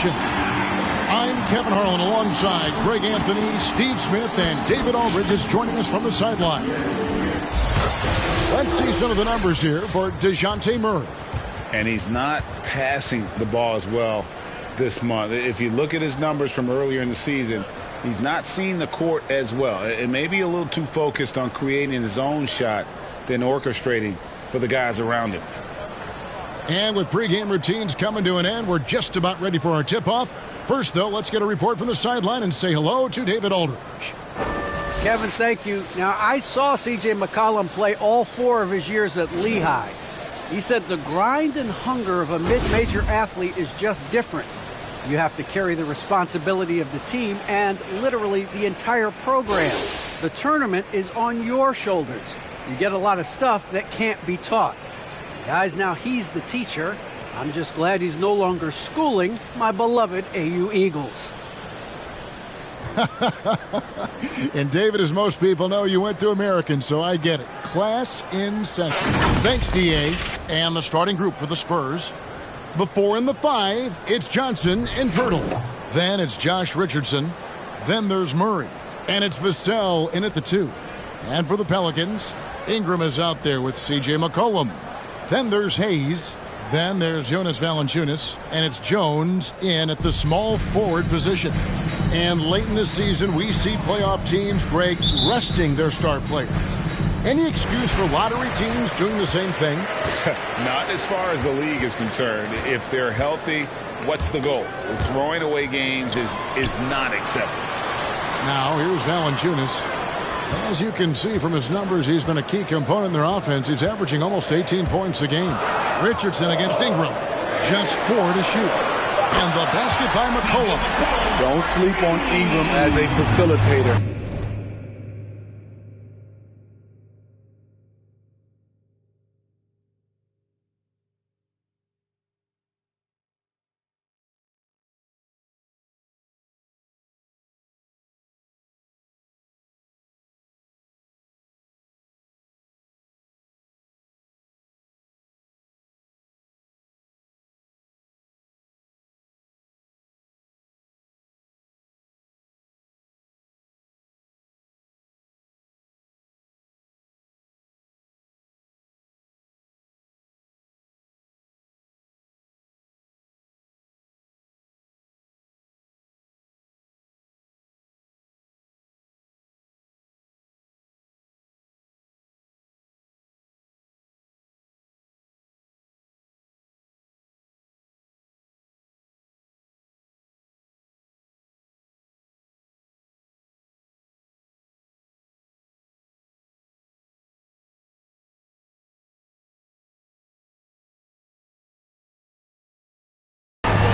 possession. I'm Kevin Harlan alongside Greg Anthony, Steve Smith, and David Aldridge is joining us from the sideline. Let's see some of the numbers here for DeJounte Murray. And he's not passing the ball as well this month. If you look at his numbers from earlier in the season, he's not seeing the court as well. It may be a little too focused on creating his own shot than orchestrating for the guys around him. And with pregame routines coming to an end, we're just about ready for our tip-off. First, though, let's get a report from the sideline and say hello to David Aldridge. Kevin, thank you. Now, I saw C.J. McCollum play all 4 of his years at Lehigh. He said the grind and hunger of a mid-major athlete is just different. You have to carry the responsibility of the team and literally the entire program. The tournament is on your shoulders. You get a lot of stuff that can't be taught. Guys, now he's the teacher. I'm just glad he's no longer schooling my beloved AU Eagles. And David, as most people know, you went to American, so I get it. Class in session. Thanks, D.A. And the starting group for the Spurs. The 4 and the 5, it's Johnson and Pirtle. Then it's Josh Richardson. Then there's Murray. And it's Vassell in at the 2. And for the Pelicans, Ingram is out there with C.J. McCollum. Then there's Hayes. Then there's Jonas Valanciunas. And it's Jones in at the small forward position. And late in the season, we see playoff teams, Greg, resting their star players. Any excuse for lottery teams doing the same thing? Not as far as the league is concerned. If they're healthy, what's the goal? Throwing away games is not acceptable. Now, here's Valanciunas. As you can see from his numbers, he's been a key component in their offense. He's averaging almost 18 points a game. Richardson against Ingram. Just 4 to shoot. And the basket by McCollum. Don't sleep on Ingram as a facilitator.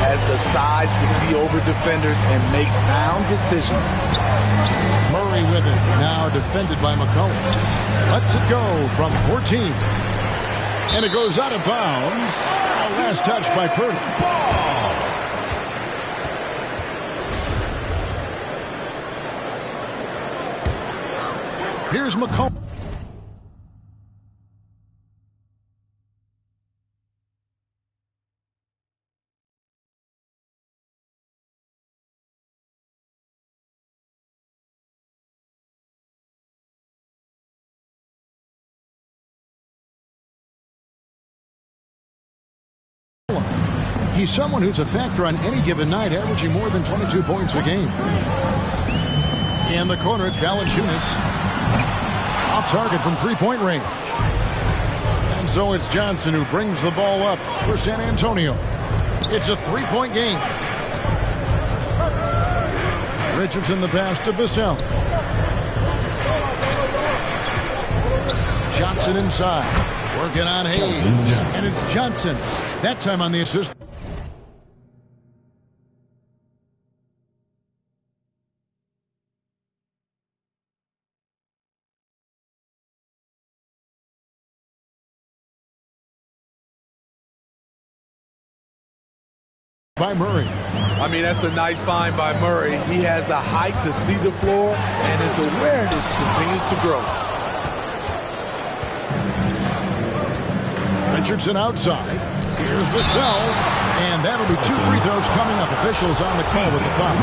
Has the size to see over defenders and make sound decisions. Murray with it. Now defended by McCollum. Lets it go from 14. And it goes out of bounds. A last touch by Purdy. Here's McCollum. He's someone who's a factor on any given night, averaging more than 22 points a game. In the corner, it's Valanciunas. Off target from three-point range. And so it's Johnson who brings the ball up for San Antonio. It's a three-point game. Richardson the pass to Vassell. Johnson inside. Working on Hayes. And it's Johnson. That time on the assist. By Murray. I mean, that's a nice find by Murray. He has the height to see the floor, and his awareness continues to grow. Richardson outside. Here's Vassell, and that'll be 2 free throws coming up. Officials on the call with the foul.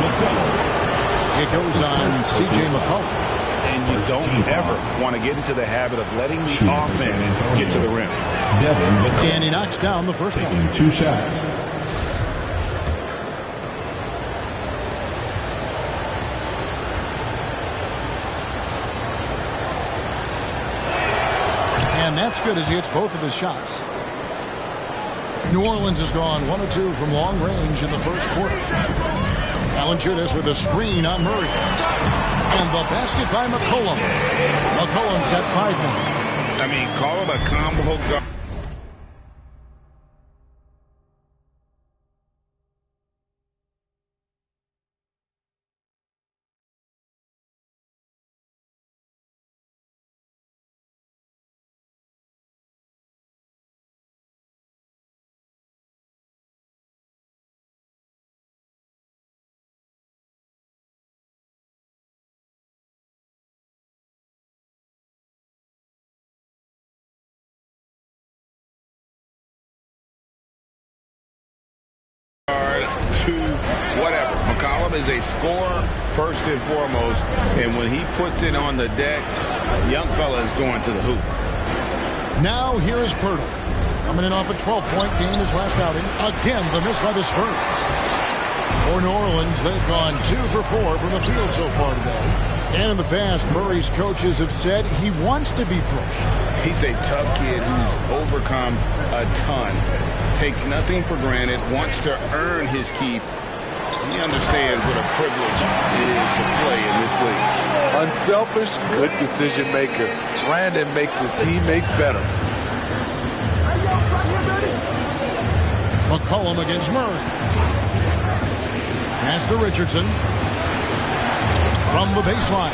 It goes on C.J. McCollum. And you don't ever want to get into the habit of letting the offense get to the rim. And he knocks down the first one. 2 shots. And that's good as he hits both of his shots. New Orleans has gone 1 of 2 from long range in the first quarter. Valanciunas with a screen on Murray. And the basket by McCollum. McCollum's got 5 now. I mean, call it a combo guard. To whatever. McCollum is a scorer first and foremost, and when he puts it on the deck, young fella is going to the hoop. Now here is Pirtle. Coming in off a 12-point game his last outing. Again, the miss by the Spurs. For New Orleans, they've gone 2 for 4 from the field so far today. And in the past, Murray's coaches have said he wants to be pushed. He's a tough kid who's overcome a ton. Takes nothing for granted, wants to earn his keep. He understands what a privilege it is to play in this league. Unselfish, good decision maker. Brandon makes his teammates better. McCollum against Murray. Pass to Richardson. From the baseline.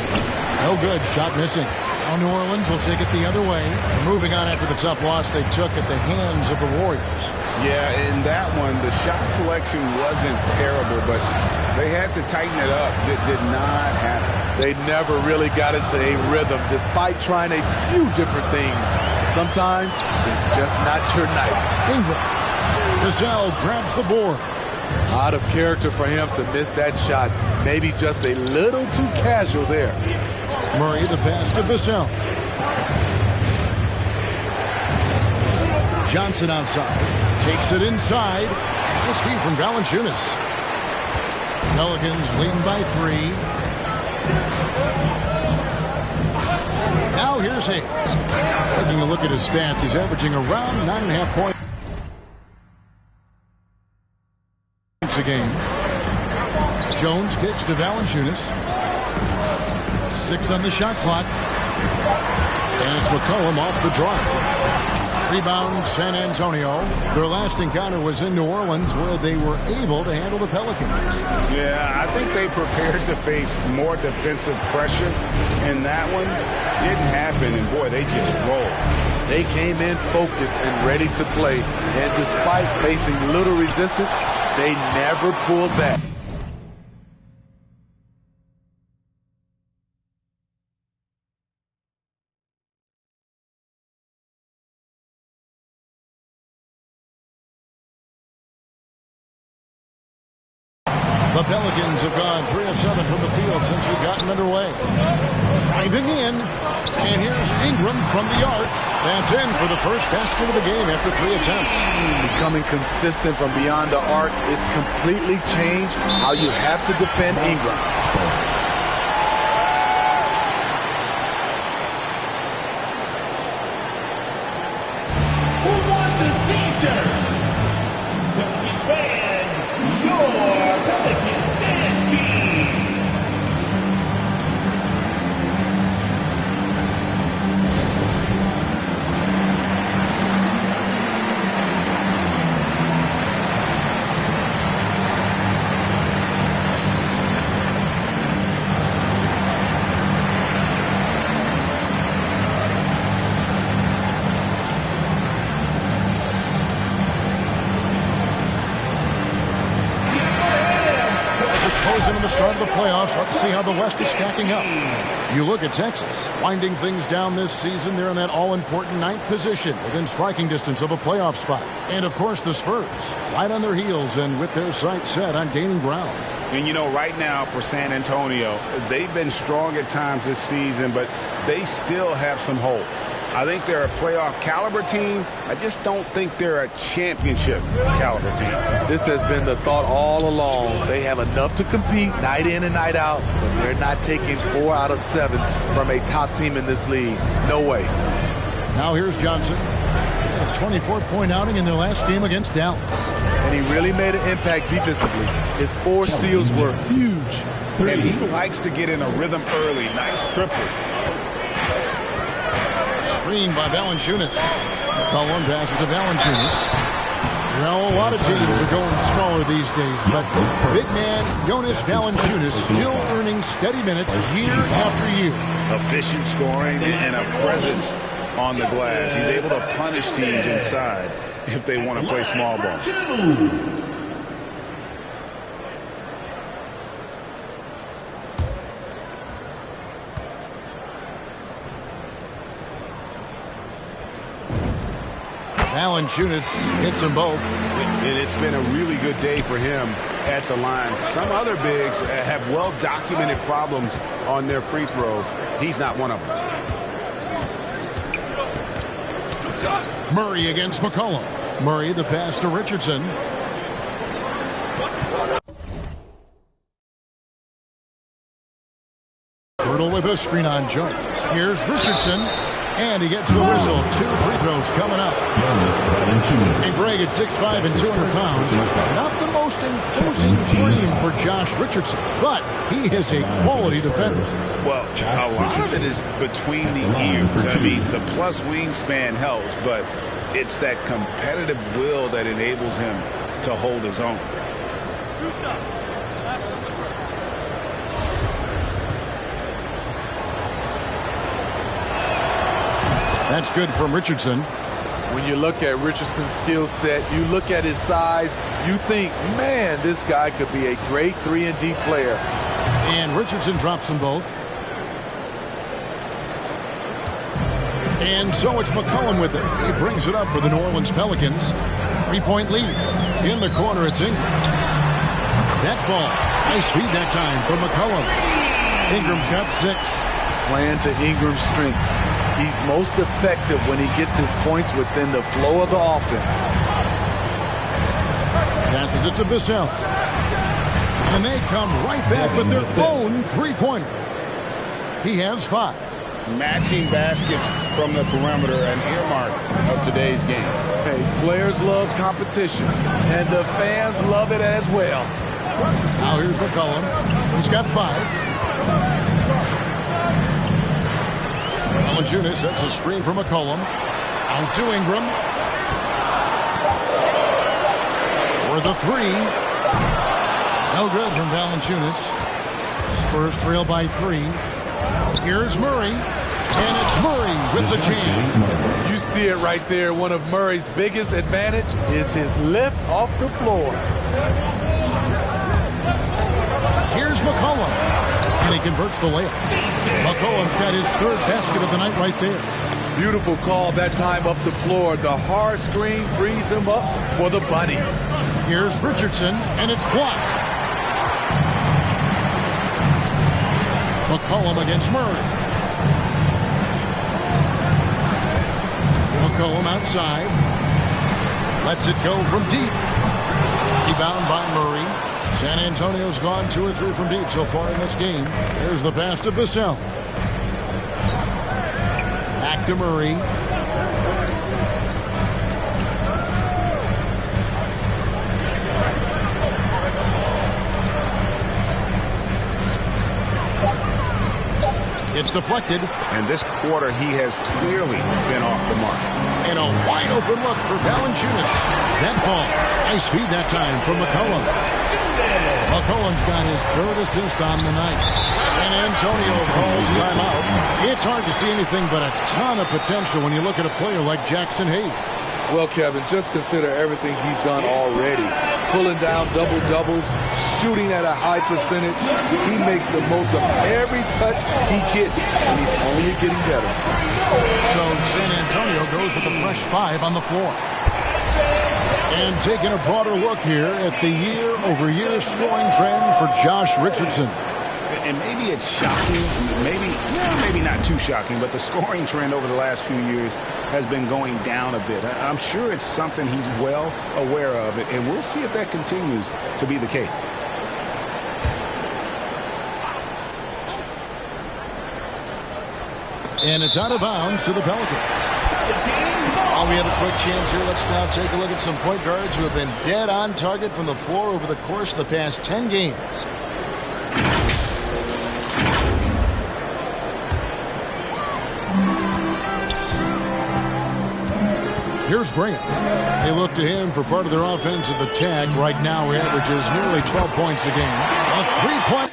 No good. Shot missing. Now New Orleans will take it the other way. Moving on after the tough loss they took at the hands of the Warriors. Yeah, in that one, the shot selection wasn't terrible, but they had to tighten it up. It did not happen. They never really got into a rhythm, despite trying a few different things. Sometimes it's just not your night. Ingram. Vassell grabs the board. Out of character for him to miss that shot. Maybe just a little too casual there. Murray the pass to Vassell. Johnson outside. Takes it inside. It's deep from Valanciunas. Pelicans leading by 3. Now here's Hayes. Taking a look at his stats, he's averaging around 9.5 points a game. Jones kicks to Valanciunas. 6 on the shot clock. And it's McCollum off the drive. Rebound San Antonio. Their last encounter was in New Orleans where they were able to handle the Pelicans. Yeah, I think they prepared to face more defensive pressure, and that one didn't happen, and boy, they just rolled. They came in focused and ready to play, and despite facing little resistance, they never pulled back. The Pelicans have gone 3 of 7 from the field since we've gotten underway. Driving in, and here's Ingram from the arc. That's in for the first basket of the game after 3 attempts. Becoming consistent from beyond the arc, it's completely changed how you have to defend Ingram. Who wants a t-shirt? Defend your Pelicans dance team. Closing in the start of the playoffs. Let's see how the West is stacking up. You look at Texas, winding things down this season. They're in that all-important 9th position within striking distance of a playoff spot. And, of course, the Spurs, right on their heels and with their sights set on gaining ground. And, you know, right now for San Antonio, they've been strong at times this season, but they still have some holes. I think they're a playoff caliber team. I just don't think they're a championship caliber team. This has been the thought all along. They have enough to compete night in and night out, but they're not taking 4 out of 7 from a top team in this league. No way. Now here's Johnson. A 24-point outing in their last game against Dallas. And he really made an impact defensively. His 4 steals were huge. And he likes to get in a rhythm early. Nice triple. Screen by Valanciunas. McCollum passes to Valanciunas. Well, a lot of teams are going smaller these days, but big man Jonas Valanciunas still earning steady minutes year after year. Efficient scoring and a presence on the glass. He's able to punish teams inside if they want to play small ball. Valanciunas hits them both. And it's been a really good day for him at the line. Some other bigs have well-documented problems on their free throws. He's not one of them. Murray against McCollum. Murray the pass to Richardson. Hurdle with a screen on Jones. Here's Richardson. And he gets the whistle. 2 free throws coming up. And Greg at 6'5" and 200 pounds. Not the most imposing frame for Josh Richardson, but he is a quality defender. Well, a lot of it is between the ears. I mean, the plus wingspan helps, but it's that competitive will that enables him to hold his own. 2 shots. That's good from Richardson. When you look at Richardson's skill set, you look at his size, you think, man, this guy could be a great 3-and-D player. And Richardson drops them both. And so it's McCollum with it. He brings it up for the New Orleans Pelicans. 3-point lead. In the corner, it's Ingram. That falls. Nice feed that time from McCollum. Ingram's got 6. Playing to Ingram's strengths. He's most effective when he gets his points within the flow of the offense. Passes it to Vassell. And they come right back with their own 3-pointer. He has 5. Matching baskets from the perimeter, an earmark of today's game. Hey, players love competition, and the fans love it as well. Now here's McCollum. He's got 5. Valanciunas sets a screen for McCollum. Out to Ingram. For the 3. No good from Valanciunas. Spurs trail by 3. Here's Murray. And it's Murray with the jam. You see it right there. One of Murray's biggest advantage is his lift off the floor. Here's McCollum. And he converts the layup. McCollum's got his 3rd basket of the night right there. Beautiful call that time up the floor. The hard screen frees him up for the bunny. Here's Richardson, and it's blocked. McCollum against Murray. McCollum outside. Lets it go from deep. Rebound by Murray. San Antonio's gone 2 or 3 from deep so far in this game. There's the pass to Vassell. Back to Murray. It's deflected. And this quarter, he has clearly been off the mark. And a wide open look for Valanciunas. That falls. Nice feed that time from McCollum. McCollum's got his 3rd assist on the night. San Antonio calls timeout. It's hard to see anything but a ton of potential when you look at a player like Jackson Hayes. Well, Kevin, just consider everything he's done already. Pulling down double-doubles, shooting at a high percentage. He makes the most of every touch he gets, and he's only getting better. So San Antonio goes with a fresh 5 on the floor. And taking a broader look here at the year-over-year scoring trend for Josh Richardson. And maybe it's shocking, maybe not too shocking, but the scoring trend over the last few years has been going down a bit. I'm sure it's something he's well aware of, and we'll see if that continues to be the case. And it's out of bounds to the Pelicans. Oh, we have a quick chance here. Let's now take a look at some point guards who have been dead on target from the floor over the course of the past 10 games. Here's Grant. They look to him for part of their offensive attack. Right now, he averages nearly 12 points a game. A three-point.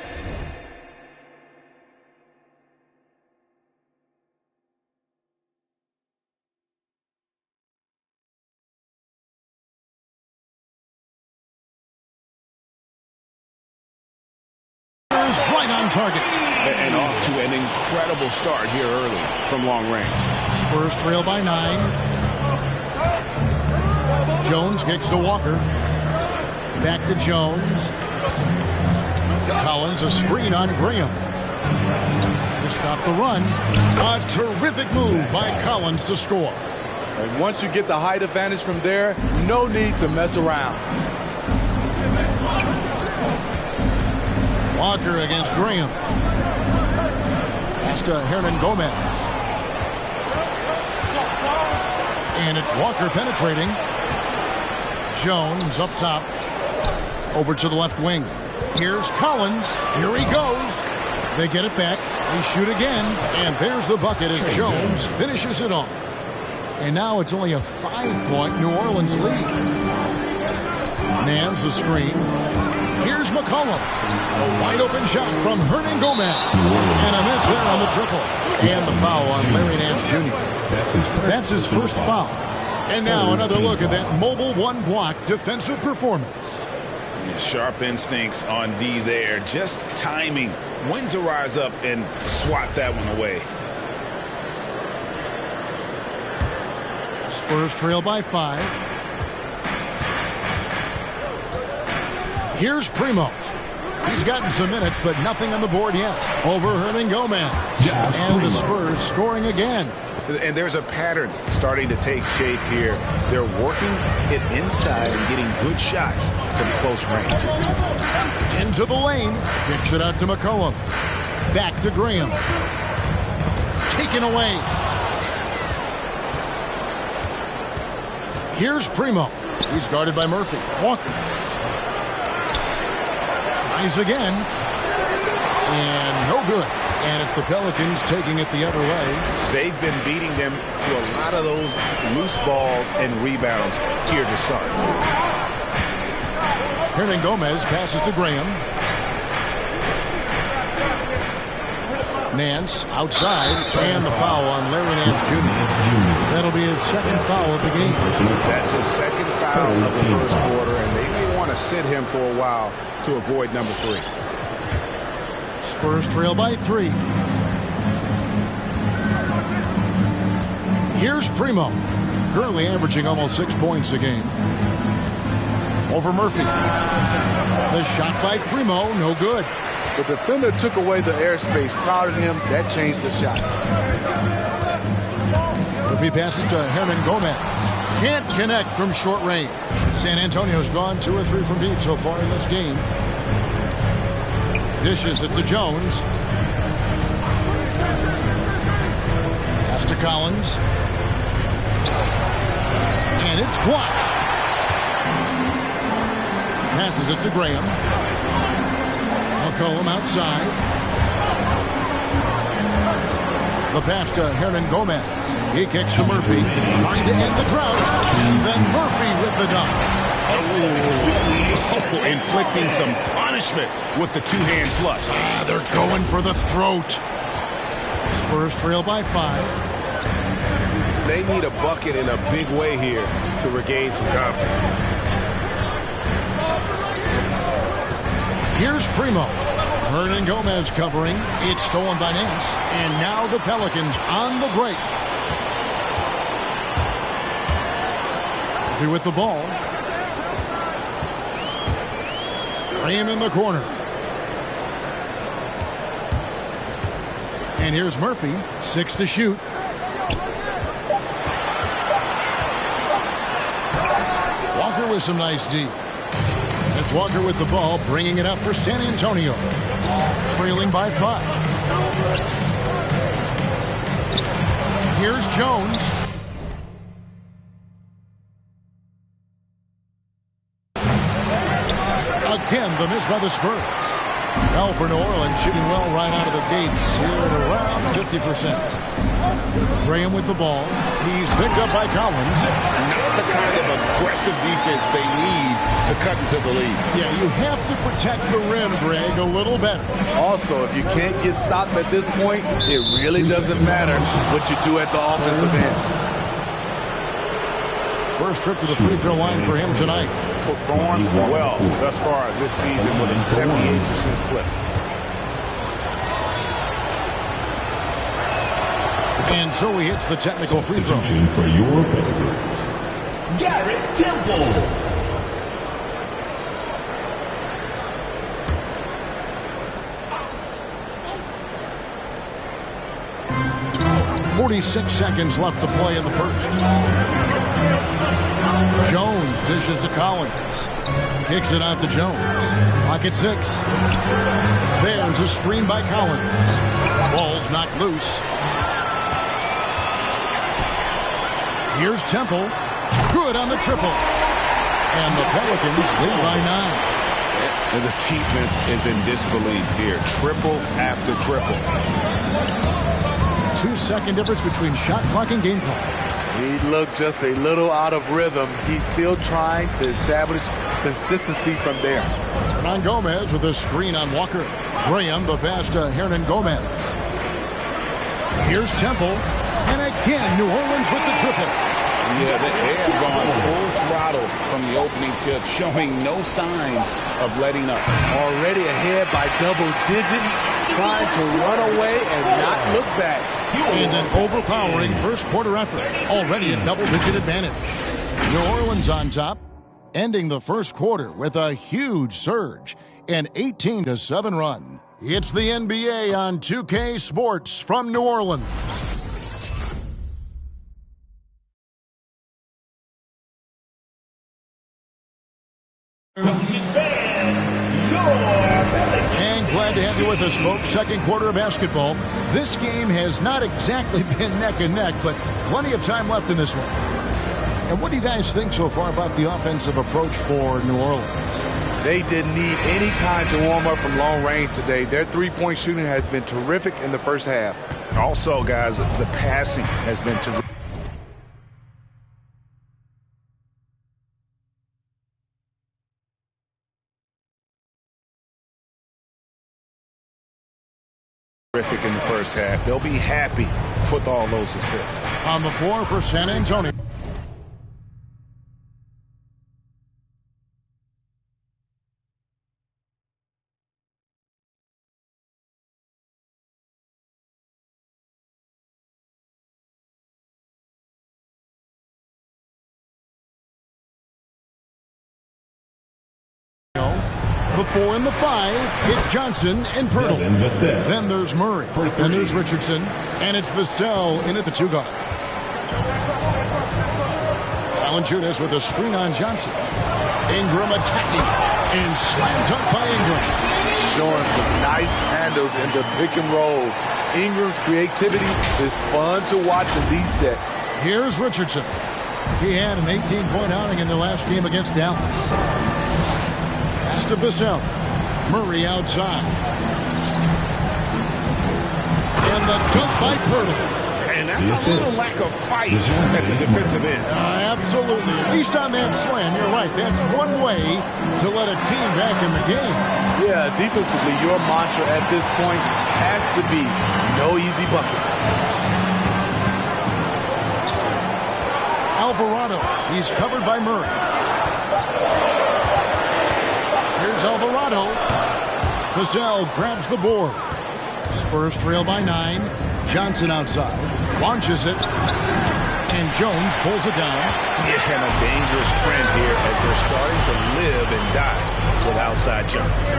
Right on target. And off to an incredible start here early from long range. Spurs trail by 9. Jones kicks to Walker. Back to Jones. Collins, a screen on Graham. To stop the run. A terrific move by Collins to score. And once you get the height advantage from there, no need to mess around. Walker against Graham. Pass to Hernan Gomez. And it's Walker penetrating. Jones up top. Over to the left wing. Here's Collins. Here he goes. They get it back. They shoot again. And there's the bucket as Jones finishes it off. And now it's only a 5-point New Orleans lead. Nance the screen. Here's McCollum. A wide open shot from Hernan Gomez. And a miss there on the triple. And the foul on Larry Nance Jr. That's his first foul. And now another look at that mobile one-block defensive performance. Sharp instincts on D there. Just timing when to rise up and swat that one away. Spurs trail by 5. Here's Primo. He's gotten some minutes, but nothing on the board yet. Over Hernan Gomez. And the Spurs scoring again. And there's a pattern starting to take shape here. They're working it inside and getting good shots from close range. Into the lane. Kicks it out to McCollum. Back to Graham. Taken away. Here's Primo. He's guarded by Murphy. Walker. Tries again. And no good. And it's the Pelicans taking it the other way. They've been beating them to a lot of those loose balls and rebounds here to start. Hernan Gomez passes to Graham. Nance outside. And the foul on Larry Nance Jr. That'll be his second foul of the game. That's his second foul of the first quarter, and they may want to sit him for a while to avoid number 3. Spurs trail by 3. Here's Primo. Currently averaging almost 6 points a game. Over Murphy. The shot by Primo, no good. The defender took away the airspace, crowded him. That changed the shot. Murphy passes to Hernan Gomez. Can't connect from short range. San Antonio's gone 2 or 3 from deep so far in this game. Dishes it to Jones. Pass to Collins. And it's blocked. Passes it to Graham. McCollum outside. The pass to Hernan Gomez. He kicks to Murphy. Trying to end the drought. And then Murphy with the dunk. Oh, inflicting some punishment with the two-hand flush. They're going for the throat. Spurs trail by 5. They need a bucket in a big way here to regain some confidence. Here's Primo. Hernan Gomez covering. It's stolen by Nance. And now the Pelicans on the break. Murphy with the ball. Graham in the corner. And here's Murphy. 6 to shoot. Walker with some nice D. It's Walker with the ball, bringing it up for San Antonio. Trailing by 5. Here's Jones. Again, the miss by the Spurs. Now for New Orleans, shooting well right out of the gates here at around 50%. Graham with the ball. He's picked up by Collins. Not the kind of aggressive defense they need to cut into the lead. Yeah, you have to protect the rim, Greg, a little better. Also, if you can't get stops at this point, it really doesn't matter what you do at the offensive end. First trip to the free throw line for him tonight. Performed well thus far this season with a 78% clip. And so he hits the technical free throw. For your Pelicans, Garrett Temple. 46 seconds left to play in the first. Jones dishes to Collins. Kicks it out to Jones. Pocket 6. There's a screen by Collins. Ball's knocked loose. Here's Temple. Good on the triple. And the Pelicans lead by 9. And the defense is in disbelief here. Triple after triple. 2-second difference between shot clock and game clock. He looked just a little out of rhythm. He's still trying to establish consistency from there. Hernan Gomez with a screen on Walker. Graham, the pass to Hernan Gomez. Here's Temple. And again, New Orleans with the triple. Yeah, they have gone full throttle from the opening tip, showing no signs of letting up. Already ahead by double digits, trying to run away and not look back. And an overpowering first quarter effort. Already a double-digit advantage. New Orleans on top, ending the first quarter with a huge surge. An 18-7 run. It's the NBA on 2K Sports from New Orleans. And glad to have you with us, folks. Second quarter of basketball. This game has not exactly been neck and neck, but plenty of time left in this one. And what do you guys think so far about the offensive approach for New Orleans? They didn't need any time to warm up from long range today. Their three-point shooting has been terrific in the first half. Also, guys, the passing has been terrific. In the first half. They'll be happy with all those assists. On the floor for San Antonio. The 4 and the 5, it's Johnson and Pirtle. Then there's Murray. Then there's Richardson. And it's Vassell in at the 2 guard. Valanciunas with a screen on Johnson. Ingram attacking. And slam dunk by Ingram. Showing some nice handles in the pick and roll. Ingram's creativity is fun to watch in these sets. Here's Richardson. He had an 18-point outing in the last game against Dallas. Pass to Vassell. Murray outside. And the dunk by Pirtle. And that's a little lack of fight at the defensive end. Absolutely. At least on that slam, you're right. That's one way to let a team back in the game. Yeah, defensively, your mantra at this point has to be no easy buckets. Alvarado. He's covered by Murray. Here's Alvarado. Vassell grabs the board. Spurs trail by 9. Johnson outside. Launches it. And Jones pulls it down. Yeah, and a dangerous trend here as they're starting to live and die with outside jumpers.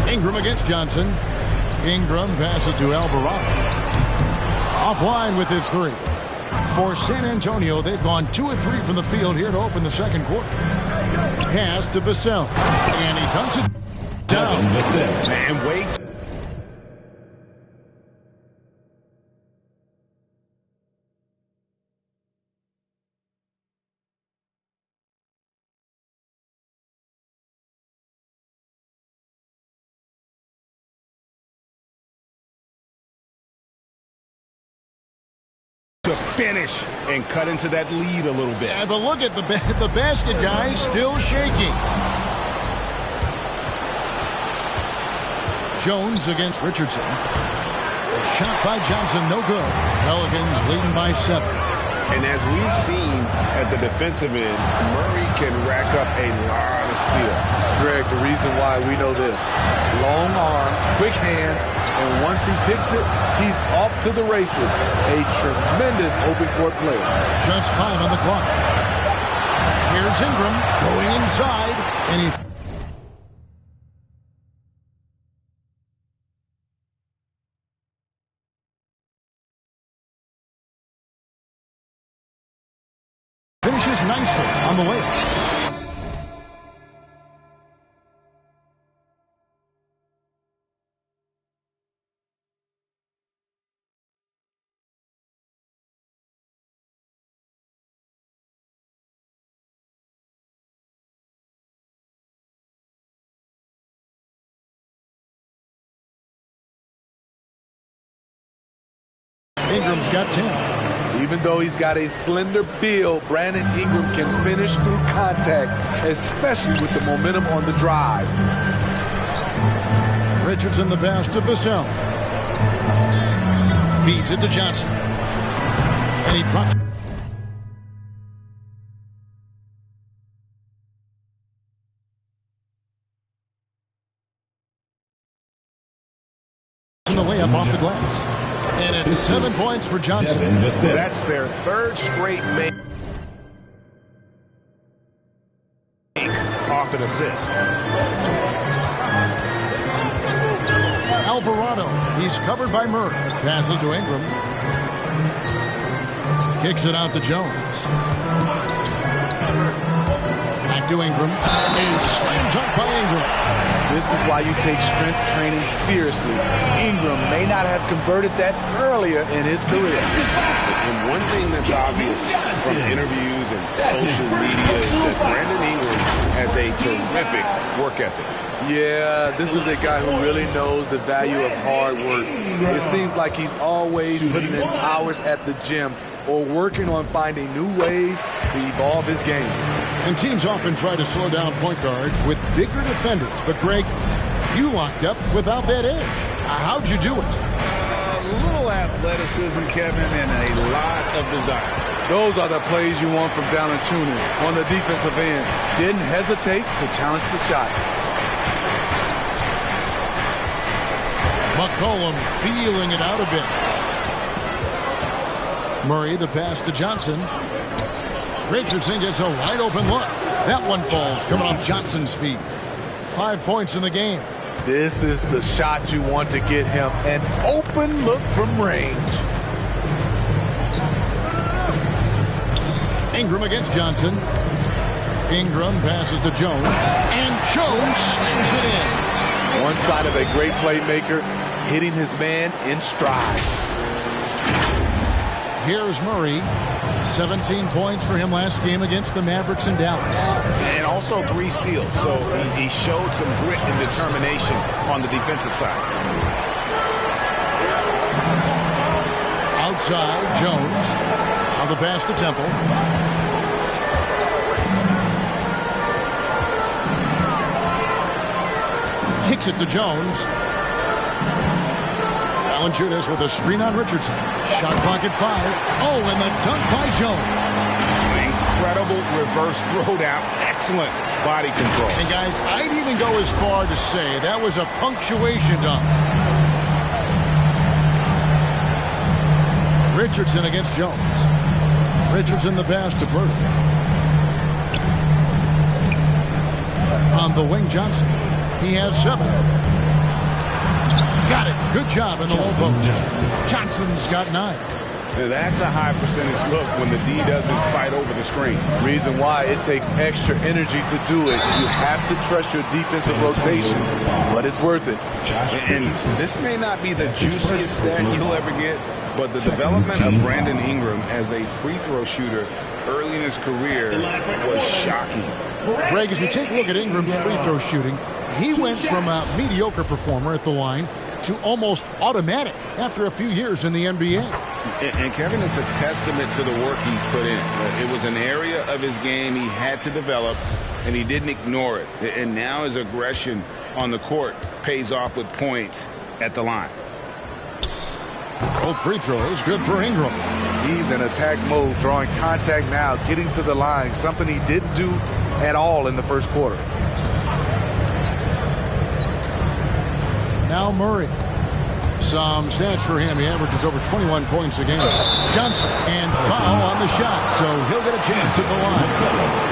Ingram against Johnson. Ingram passes to Alvarado. Offline with his 3. For San Antonio, they've gone 2 of 3 from the field here to open the second quarter. Pass to Vassell. And he dunks it down. And wait. To finish and cut into that lead a little bit. Yeah, but look at the basket guy still shaking. Jones against Richardson. A shot by Johnson, no good. Pelicans leading by 7. And as we've seen at the defensive end, Murray can rack up a lot of steals. Greg, the reason why we know this. Long arms, quick hands, and once he picks it, he's off to the races. A tremendous open court player. Just 5 on the clock. Here's Ingram going inside, and he finishes nicely on the layup. Ingram's got 10. Even though he's got a slender build, Brandon Ingram can finish through contact, especially with the momentum on the drive. Richardson the pass to Vassell. Feeds it to Johnson. And he drops. In the layup off the glass. And it's 7 points for Johnson. That's their 3rd straight make off an assist. Alvarado, he's covered by Murray. Passes to Ingram. Kicks it out to Jones. Back to Ingram. And slam dunk by Ingram. This is why you take strength training seriously. Ingram may not have converted that earlier in his career. And one thing that's obvious from interviews and social media is that Brandon Ingram has a terrific work ethic. Yeah, this is a guy who really knows the value of hard work. It seems like he's always putting in hours at the gym or working on finding new ways to evolve his game. And teams often try to slow down point guards with bigger defenders. But, Greg, you locked up without that edge. How'd you do it? A little athleticism, Kevin, and a lot of desire. Those are the plays you want from Valanciunas on the defensive end. Didn't hesitate to challenge the shot. McCollum feeling it out a bit. Murray, the pass to Johnson. Richardson gets a wide open look. That one falls coming off Johnson's feet. 5 points in the game. This is the shot you want to get him. An open look from range. Ingram against Johnson. Ingram passes to Jones. And Jones slams it in. One side of a great playmaker, hitting his man in stride. Here's Murray. 17 points for him last game against the Mavericks in Dallas. And also 3 steals. So he showed some grit and determination on the defensive side. Outside, Jones. On the pass to Temple. Kicks it to Jones. Valanciunas with a screen on Richardson. Shot clock at 5. Oh, and the dunk by Jones. Incredible reverse throwdown. excellent body control. And guys, I'd even go as far to say that was a punctuation dunk. Richardson against Jones. Richardson the pass to Burton. On the wing, Johnson. He has 7. Got it. Good job in the low post. Johnson's got 9. That's a high percentage look when the D doesn't fight over the screen. Reason why it takes extra energy to do it. You have to trust your defensive rotations, but it's worth it. And this may not be the juiciest stat you'll ever get, but the development of Brandon Ingram as a free throw shooter early in his career was shocking. Greg, as we take a look at Ingram's free throw shooting, he went from a mediocre performer at the line to almost automatic after a few years in the NBA. And Kevin, it's a testament to the work he's put in. It was an area of his game he had to develop, and he didn't ignore it. And now his aggression on the court pays off with points at the line. Both free throws, good for Ingram. He's in attack mode, drawing contact now, getting to the line, something he didn't do at all in the first quarter. Now Murray. Some stats for him. He averages over 21 points a game. Johnson and foul on the shot, so he'll get a chance at the line.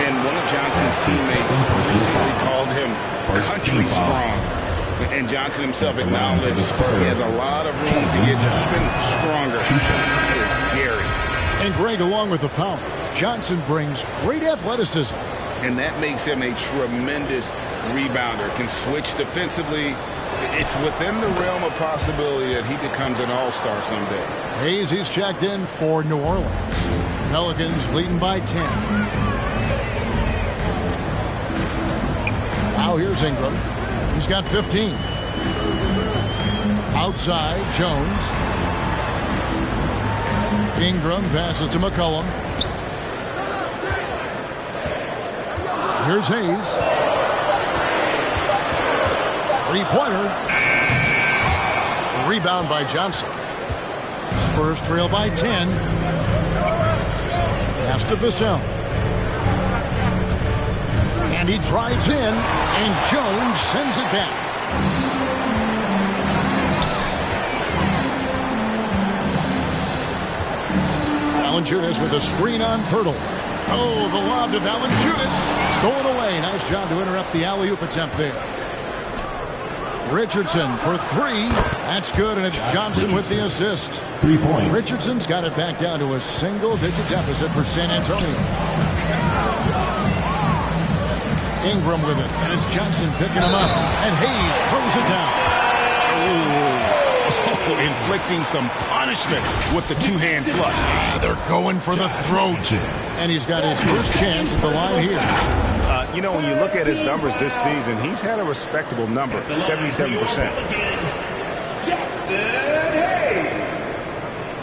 And one of Johnson's teammates recently called him country strong. And Johnson himself acknowledged he has a lot of room to get even stronger. It is scary. And Greg, along with the power, Johnson brings great athleticism. And that makes him a tremendous rebounder. Can switch defensively. It's within the realm of possibility that he becomes an all-star someday. Hayes, he's checked in for New Orleans. Pelicans leading by 10. Now here's Ingram. He's got 15. Outside, Jones. Ingram passes to McCollum. Here's Hayes. Three-pointer. Rebound by Johnson. Spurs trail by 10. Pass to Vassell. And he drives in, and Jones sends it back. Valanciunas with a screen on Pirtle. Oh, the lob to Valanciunas. Stolen away. Nice job to interrupt the alley-oop attempt there. Richardson for 3. That's good, and it's Johnson with the assist. 3 points. Richardson's got it back down to a single-digit deficit for San Antonio. Ingram with it, and it's Johnson picking him up, and Hayes throws it down. Oh, inflicting some punishment with the two-hand flush. They're going for the throat, and he's got his first chance at the line here. You know, when you look at his numbers this season, he's had a respectable number, 77%. Jackson Hayes.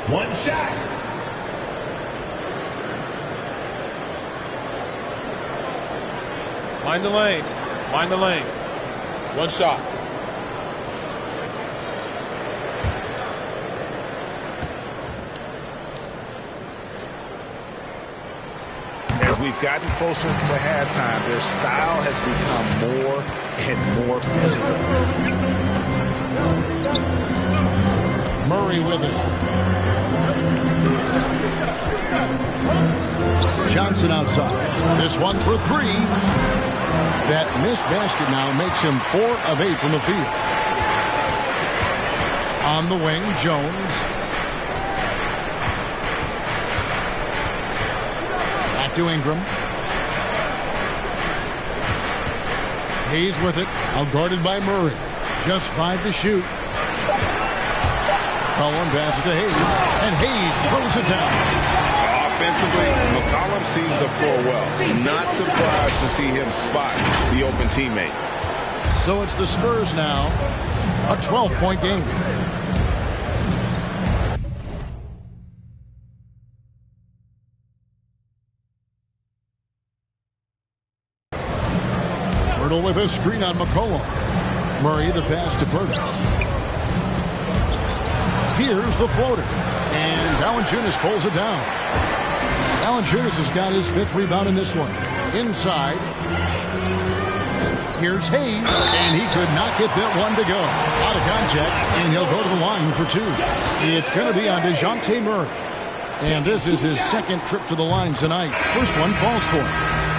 One shot. Mind the lanes. Mind the lanes. One shot. As we've gotten closer to halftime, their style has become more and more physical. Murray with it. Johnson outside. This one for 3. That missed basket now makes him 4 of 8 from the field. On the wing, Jones. Back to Ingram. Hayes with it. Outguarded by Murray. Just 5 to shoot. Cullen passes to Hayes. And Hayes throws it down. Offensively, McCollum sees the floor well. Not surprised to see him spot the open teammate. So it's the Spurs now. A 12-point game. Pirtle with a screen on McCollum. Murray the pass to Pirtle. Here's the floater. And Valanciunas pulls it down. Valanciunas has got his 5th rebound in this one. Inside. Here's Hayes, and he could not get that one to go. Out of contact, and he'll go to the line for two. It's going to be on DeJounte Murray. And this is his second trip to the line tonight. First one falls for him.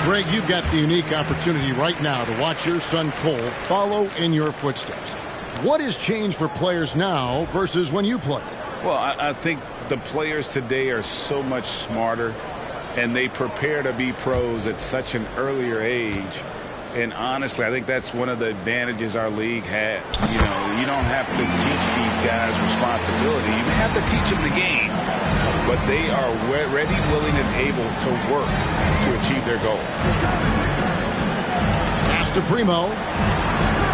Greg, you've got the unique opportunity right now to watch your son Cole follow in your footsteps. What has changed for players now versus when you played? Well, I think the players today are so much smarter, and they prepare to be pros at such an earlier age. And honestly, I think that's one of the advantages our league has. You know, you don't have to teach these guys responsibility. You may have to teach them the game, but they are ready, willing, and able to work to achieve their goals. Pass to Primo.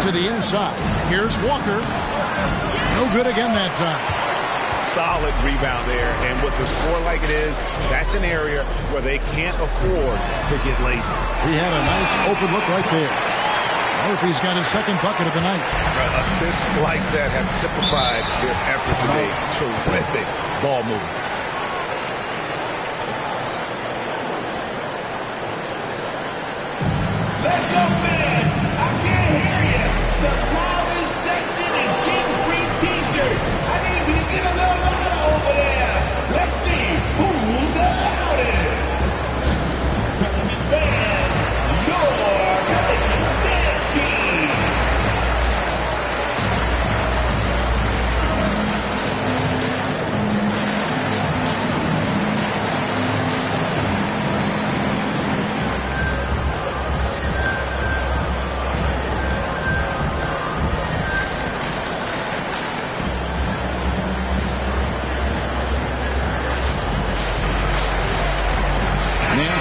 To the inside. Here's Walker. No good again that time. Solid rebound there, and with the score like it is, that's an area where they can't afford to get lazy. He had a nice open look right there. Murphy's got his second bucket of the night. Assists like that have typified their effort today. Terrific ball movement. Let's go, man! I can't hear you! The comment section is getting free t-shirts! I need you to get a little louder over there! Let's see who's the loudest! Pelicans fans, your Pelicans dance team!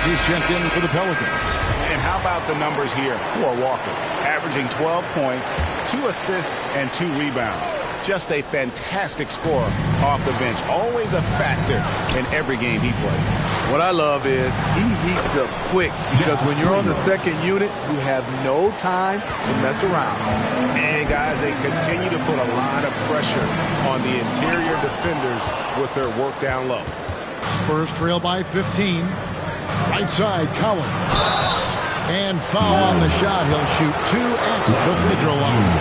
He's checked in for the Pelicans. And how about the numbers here for Walker? Averaging 12 points, 2 assists, and 2 rebounds. Just a fantastic score off the bench. Always a factor in every game he plays. What I love is he heats up quick because when you're on the second unit, you have no time to mess around. And guys, they continue to put a lot of pressure on the interior defenders with their work down low. Spurs trail by 15. Right side, Collins. And foul on the shot. He'll shoot 2 at the free throw line.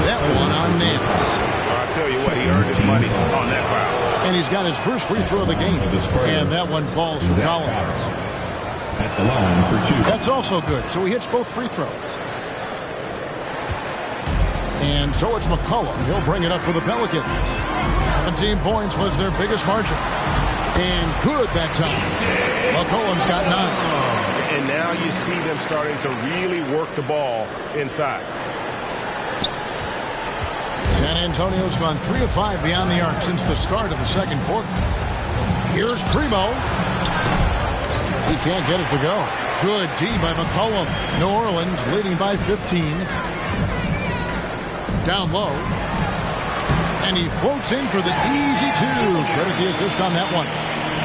That one on Nance. I'll tell you what, he earned his money on that foul. And he's got his first free throw of the game. And that one falls for Collins. At the line for 2. That's also good. So he hits both free throws. And so it's McCollum. He'll bring it up for the Pelicans. 17 points was their biggest margin. And good that time. McCollum's got 9. And now you see them starting to really work the ball inside. San Antonio's gone 3 of 5 beyond the arc since the start of the second quarter. Here's Primo. He can't get it to go. Good D by McCollum. New Orleans leading by 15. Down low. And he floats in for the easy 2. Credit the assist on that one.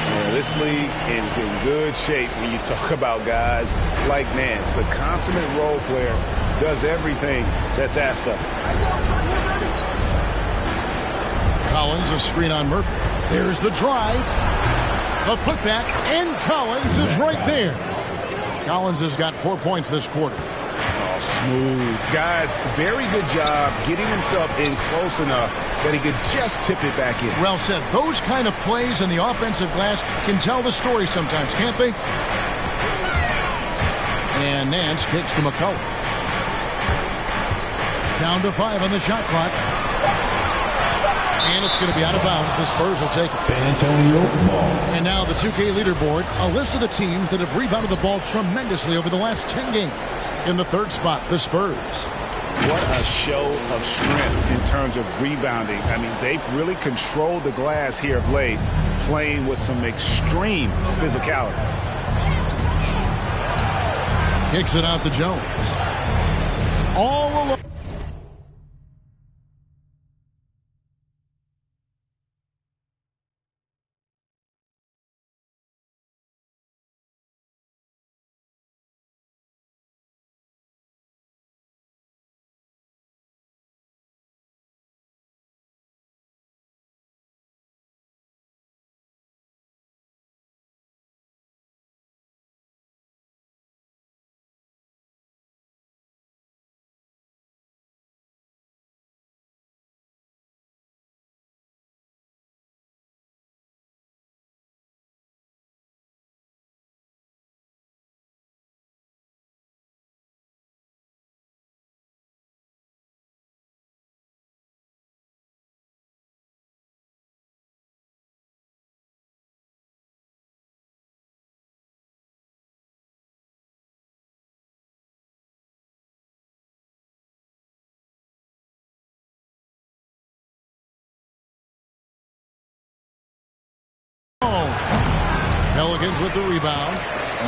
Yeah, this league is in good shape when you talk about guys like Nance. The consummate role player does everything that's asked of him. Collins, a screen on Murphy. There's the drive. A putback, and Collins is right there. Collins has got 4 points this quarter. Oh, smooth. Guys, very good job getting himself in close enough that he could just tip it back in. Well said. Those kind of plays in the offensive glass can tell the story sometimes, can't they? And Nance kicks to McCollum. Down to 5 on the shot clock. And it's going to be out of bounds. The Spurs will take it. San Antonio ball. And now the 2K leaderboard, a list of the teams that have rebounded the ball tremendously over the last 10 games. In the third spot, the Spurs. What a show of strength in terms of rebounding. I mean, they've really controlled the glass here of late, playing with some extreme physicality. Kicks it out to Jones. All alone. Pelicans with the rebound.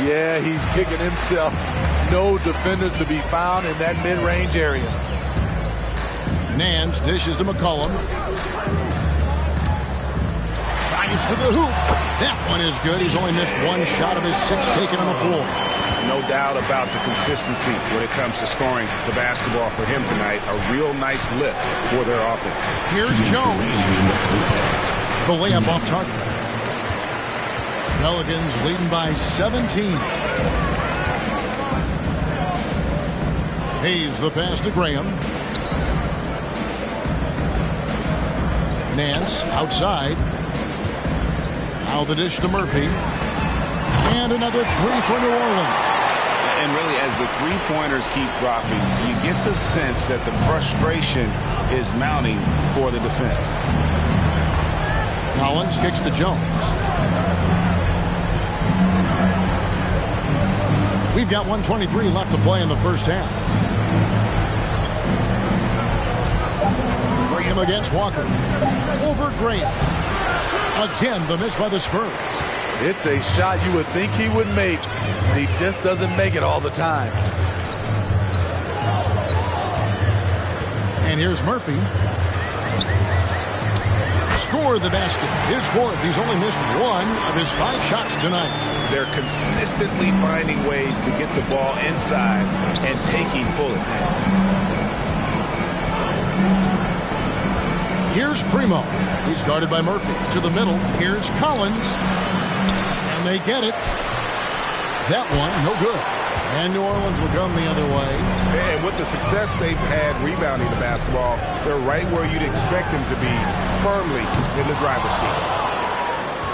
Yeah, he's kicking himself. No defenders to be found in that mid-range area. Nance dishes to McCollum. Drives to the hoop. That one is good. He's only missed one shot of his 6 taken on the floor. No doubt about the consistency when it comes to scoring the basketball for him tonight. A real nice lift for their offense. Here's Jones. The layup off target. Pelicans leading by 17. Hayes the pass to Graham. Nance outside. Now the dish to Murphy. And another 3 for New Orleans. And really, as the three-pointers keep dropping, you get the sense that the frustration is mounting for the defense. Collins kicks to Jones. We've got 1:23 left to play in the first half. Graham against Walker. Over Graham. Again, the miss by the Spurs. It's a shot you would think he would make, but he just doesn't make it all the time. And here's Murphy. Score the basket. His 4th. He's only missed 1 of his 5 shots tonight. They're consistently finding ways to get the ball inside and taking full advantage. Here's Primo. He's guarded by Murphy. To the middle. Here's Collins. And they get it. That one, no good. And New Orleans will come the other way. And with the success they've had rebounding the basketball, they're right where you'd expect them to be, firmly in the driver's seat.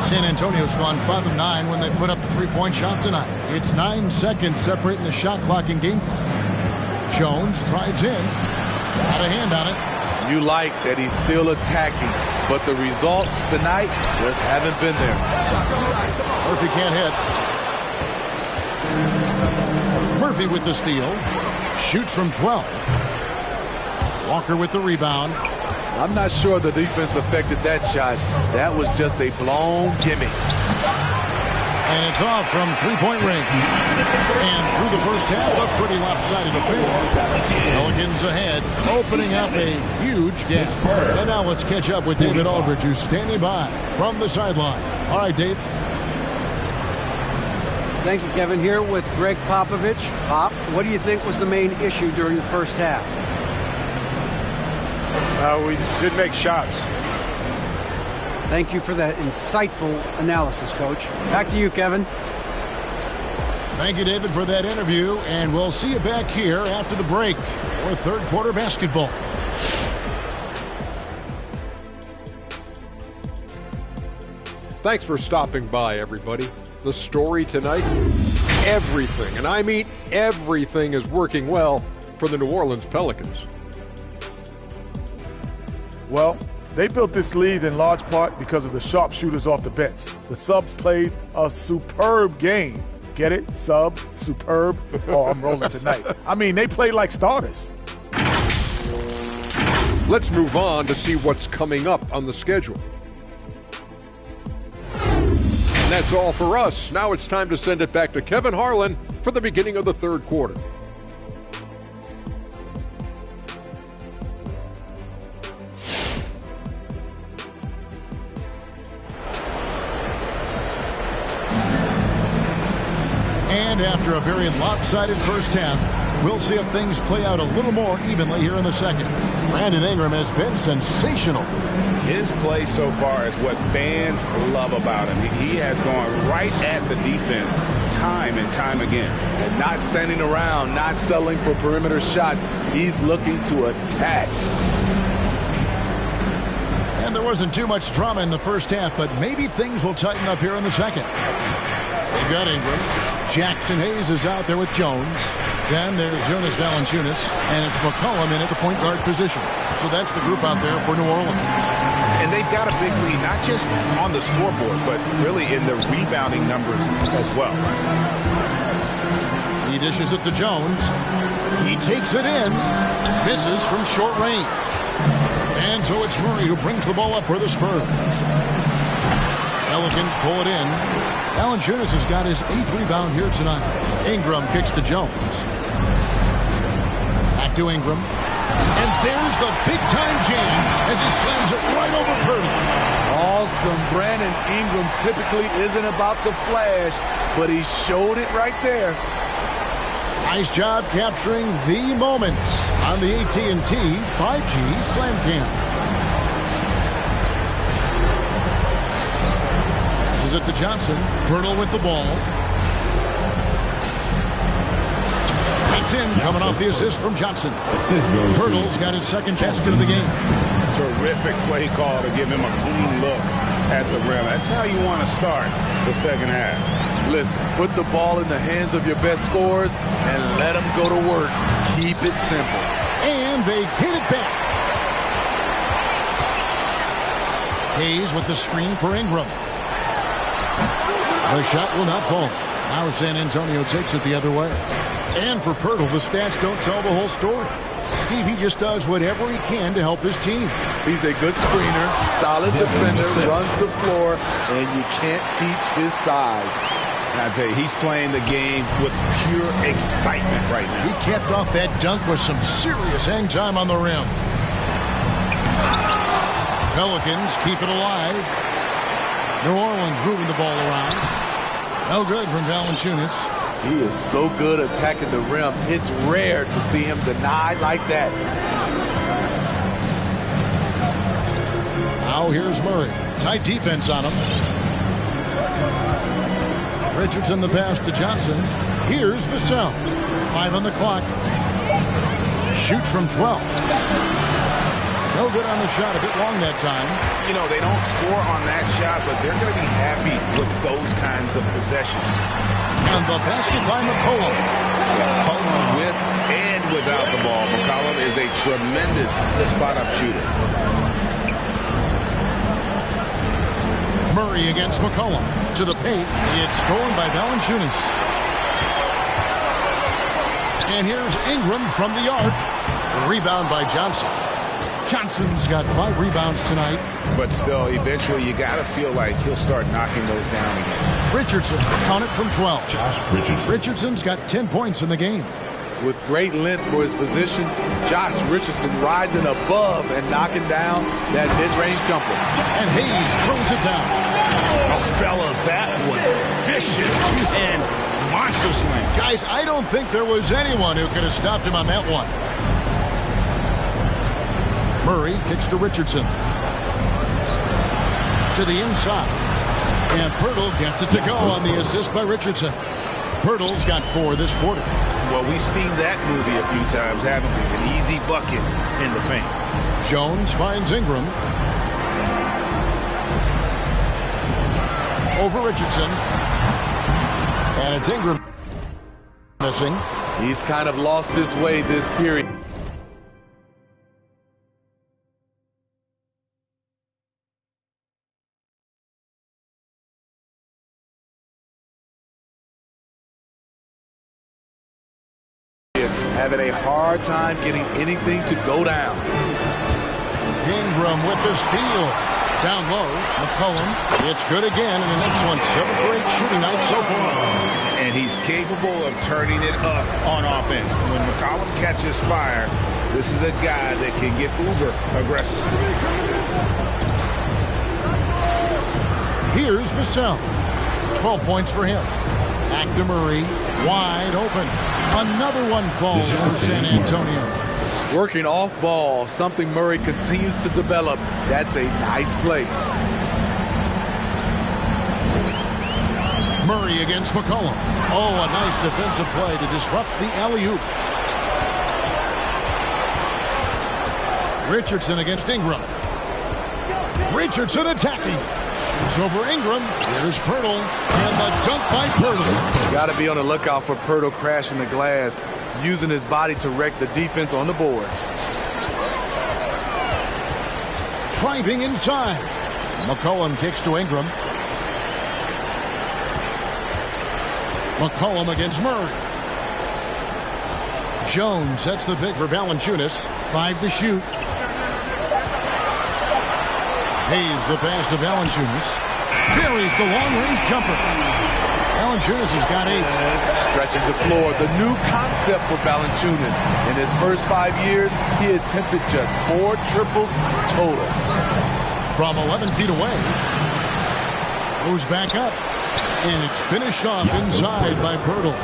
San Antonio's gone 5 of 9 when they put up the 3-point shot tonight. It's 9 seconds separating the shot clock and game clock. Jones drives in. Got a hand on it. You like that he's still attacking, but the results tonight just haven't been there. Murphy can't hit. Murphy with the steal. Shoots from 12. Walker with the rebound. I'm not sure the defense affected that shot. That was just a blown gimme. And it's off from 3-point range. And through the first half, a pretty lopsided affair. Pelicans ahead, opening up a huge gap. And now let's catch up with David Aldridge, who's standing by from the sideline. All right, Dave. Thank you, Kevin. Here with Greg Popovich. Pop, what do you think was the main issue during the first half? We did make shots. Thank you for that insightful analysis, Coach. Back to you, Kevin. Thank you, David, for that interview. And we'll see you back here after the break for third quarter basketball. Thanks for stopping by, everybody. The story tonight, everything, and I mean everything, is working well for the New Orleans Pelicans. Well, they built this lead in large part because of the sharpshooters off the bench. The subs played a superb game. Get it? Sub, superb. Oh, I'm rolling tonight. I mean, they played like starters. Let's move on to see what's coming up on the schedule. And that's all for us. Now it's time to send it back to Kevin Harlan for the beginning of the third quarter. And after a very lopsided first half, we'll see if things play out a little more evenly here in the second. Brandon Ingram has been sensational. His play so far is what fans love about him. He has gone right at the defense time and time again. And not standing around, not settling for perimeter shots. He's looking to attack. And there wasn't too much drama in the first half, but maybe things will tighten up here in the second. They've got Ingram. Jackson Hayes is out there with Jones. Then there's Jonas Valanciunas, and it's McCollum in at the point guard position. So that's the group out there for New Orleans. And they've got a big lead, not just on the scoreboard, but really in the rebounding numbers as well. He dishes it to Jones. He takes it in. Misses from short range. And so it's Murray who brings the ball up for the Spurs. Pelicans pull it in. Valanciunas has got his 8th rebound here tonight. Ingram kicks to Jones. Back to Ingram. And there's the big-time jam as he slams it right over Purdy. Awesome. Brandon Ingram typically isn't about the flash, but he showed it right there. Nice job capturing the moments on the AT&T 5G Slam Cam. Passes it to Johnson. Pirtle with the ball. That's in, coming off the assist from Johnson. Pirtle's got his 2nd basket of the game. Terrific play call to give him a clean look at the rim. That's how you want to start the second half. Listen, put the ball in the hands of your best scorers and let them go to work. Keep it simple. And they get it back. Hayes with the screen for Ingram. The shot will not fall. Now San Antonio takes it the other way. And for Pirtle, the stats don't tell the whole story. Steve, he just does whatever he can to help his team. He's a good screener, solid defender, runs the floor, and you can't teach his size. I tell you, he's playing the game with pure excitement right now. He capped off that dunk with some serious hang time on the rim. Pelicans keep it alive. New Orleans moving the ball around. No good from Valanciunas. He is so good attacking the rim. It's rare to see him denied like that. Now here's Murray. Tight defense on him. Richardson the pass to Johnson. Here's Vassell. 5 on the clock. Shoots from 12. No good on the shot. A bit long that time. You know, they don't score on that shot, but they're going to be happy with those kinds of possessions. And the basket by McCollum. McCollum with and without the ball. McCollum is a tremendous spot-up shooter. Murray against McCollum. To the paint. It's stolen by Valanciunas. And here's Ingram from the arc. Rebound by Johnson. Johnson's got 5 rebounds tonight. But still, eventually, you got to feel like he'll start knocking those down again. Richardson, count it from 12. Richardson's got 10 points in the game. With great length for his position, Josh Richardson rising above and knocking down that mid-range jumper. And Hayes throws it down. Oh, fellas, that was vicious two-hand monster slam. Guys, I don't think there was anyone who could have stopped him on that one. Murray kicks to Richardson. To the inside. And Pirtle gets it to go on the assist by Richardson. Pirtle's got 4 this quarter. Well, we've seen that movie a few times, haven't we? An easy bucket in the paint. Jones finds Ingram. Over Richardson. And it's Ingram missing. He's kind of lost his way this period. Having a hard time getting anything to go down. Ingram with the steal. Down low, McCollum. It's good again in the next one. 7th or 8th shooting night so far. And he's capable of turning it up on offense. When McCollum catches fire, this is a guy that can get uber aggressive. Here's Vassell. 12 points for him. Back to Murray. Wide open. Another one falls for San Antonio. Working off ball, something Murray continues to develop. That's a nice play. Murray against McCollum. Oh, a nice defensive play to disrupt the alley-oop. Richardson against Ingram. Richardson attacking. Shoots over Ingram. Here's Pirtle. And the dunk by Pirtle. Got to be on the lookout for Pirtle crashing the glass, using his body to wreck the defense on the boards. Driving inside. McCollum kicks to Ingram. McCollum against Murray. Jones sets the pick for Valanciunas. 5 to shoot. Hayes the pass to Valanciunas. buries the long-range jumper. Valanciunas has got 8. Stretching the floor, the new concept for Valanciunas. In his first 5 years, he attempted just 4 triples total. From 11 feet away. Goes back up. And it's finished off inside by Pirtle.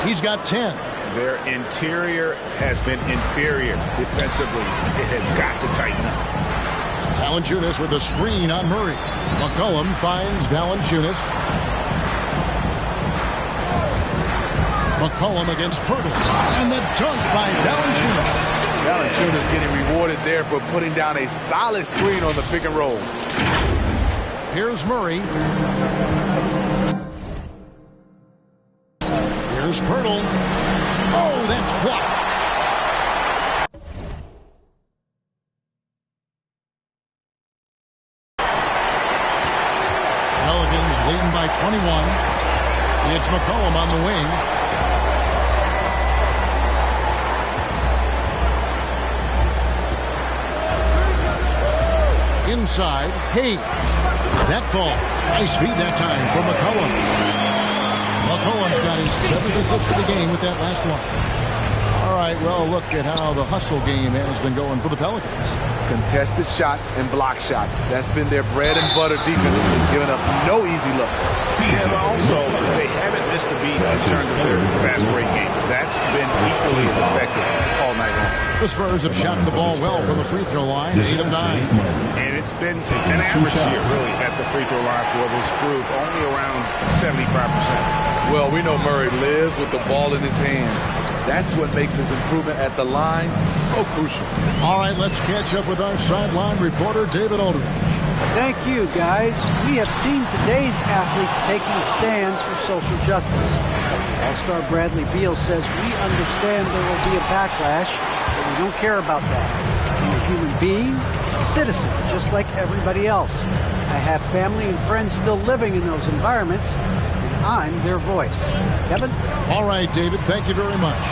He's got 10. Their interior has been inferior defensively. It has got to tighten up. Valanciunas with a screen on Murray. McCollum finds Valanciunas. McCollum against Pirtle. And the dunk by Valanciunas. Valanciunas getting rewarded there for putting down a solid screen on the pick and roll. Here's Murray. Here's Pirtle. Oh, that's blocked. Pelicans leading by 21. It's McCollum on the wing. Inside, Hayes. That falls. Nice feed that time for McCollum. McCollum's got his 7th assist of the game with that last one. All right, well, look at how the hustle game has been going for the Pelicans. Contested shots and block shots. That's been their bread and butter defensively, giving up no easy looks. Yeah, but also, they haven't missed a beat in terms of their fast break game. That's been equally as effective all night long. The Spurs have shot the ball well from the free throw line, 8 of 9. And it's been an average year, really, at the free throw line for this group, only around 75%. Well, we know Murray lives with the ball in his hands. That's what makes his improvement at the line so crucial. All right, let's catch up with our sideline reporter, David Aldridge. Thank you, guys. We have seen today's athletes taking stands for social justice. All-star Bradley Beal says, we understand there will be a backlash, but we don't care about that. I'm a human being, a citizen, just like everybody else. I have family and friends still living in those environments, and I'm their voice. Kevin? All right, David, thank you very much.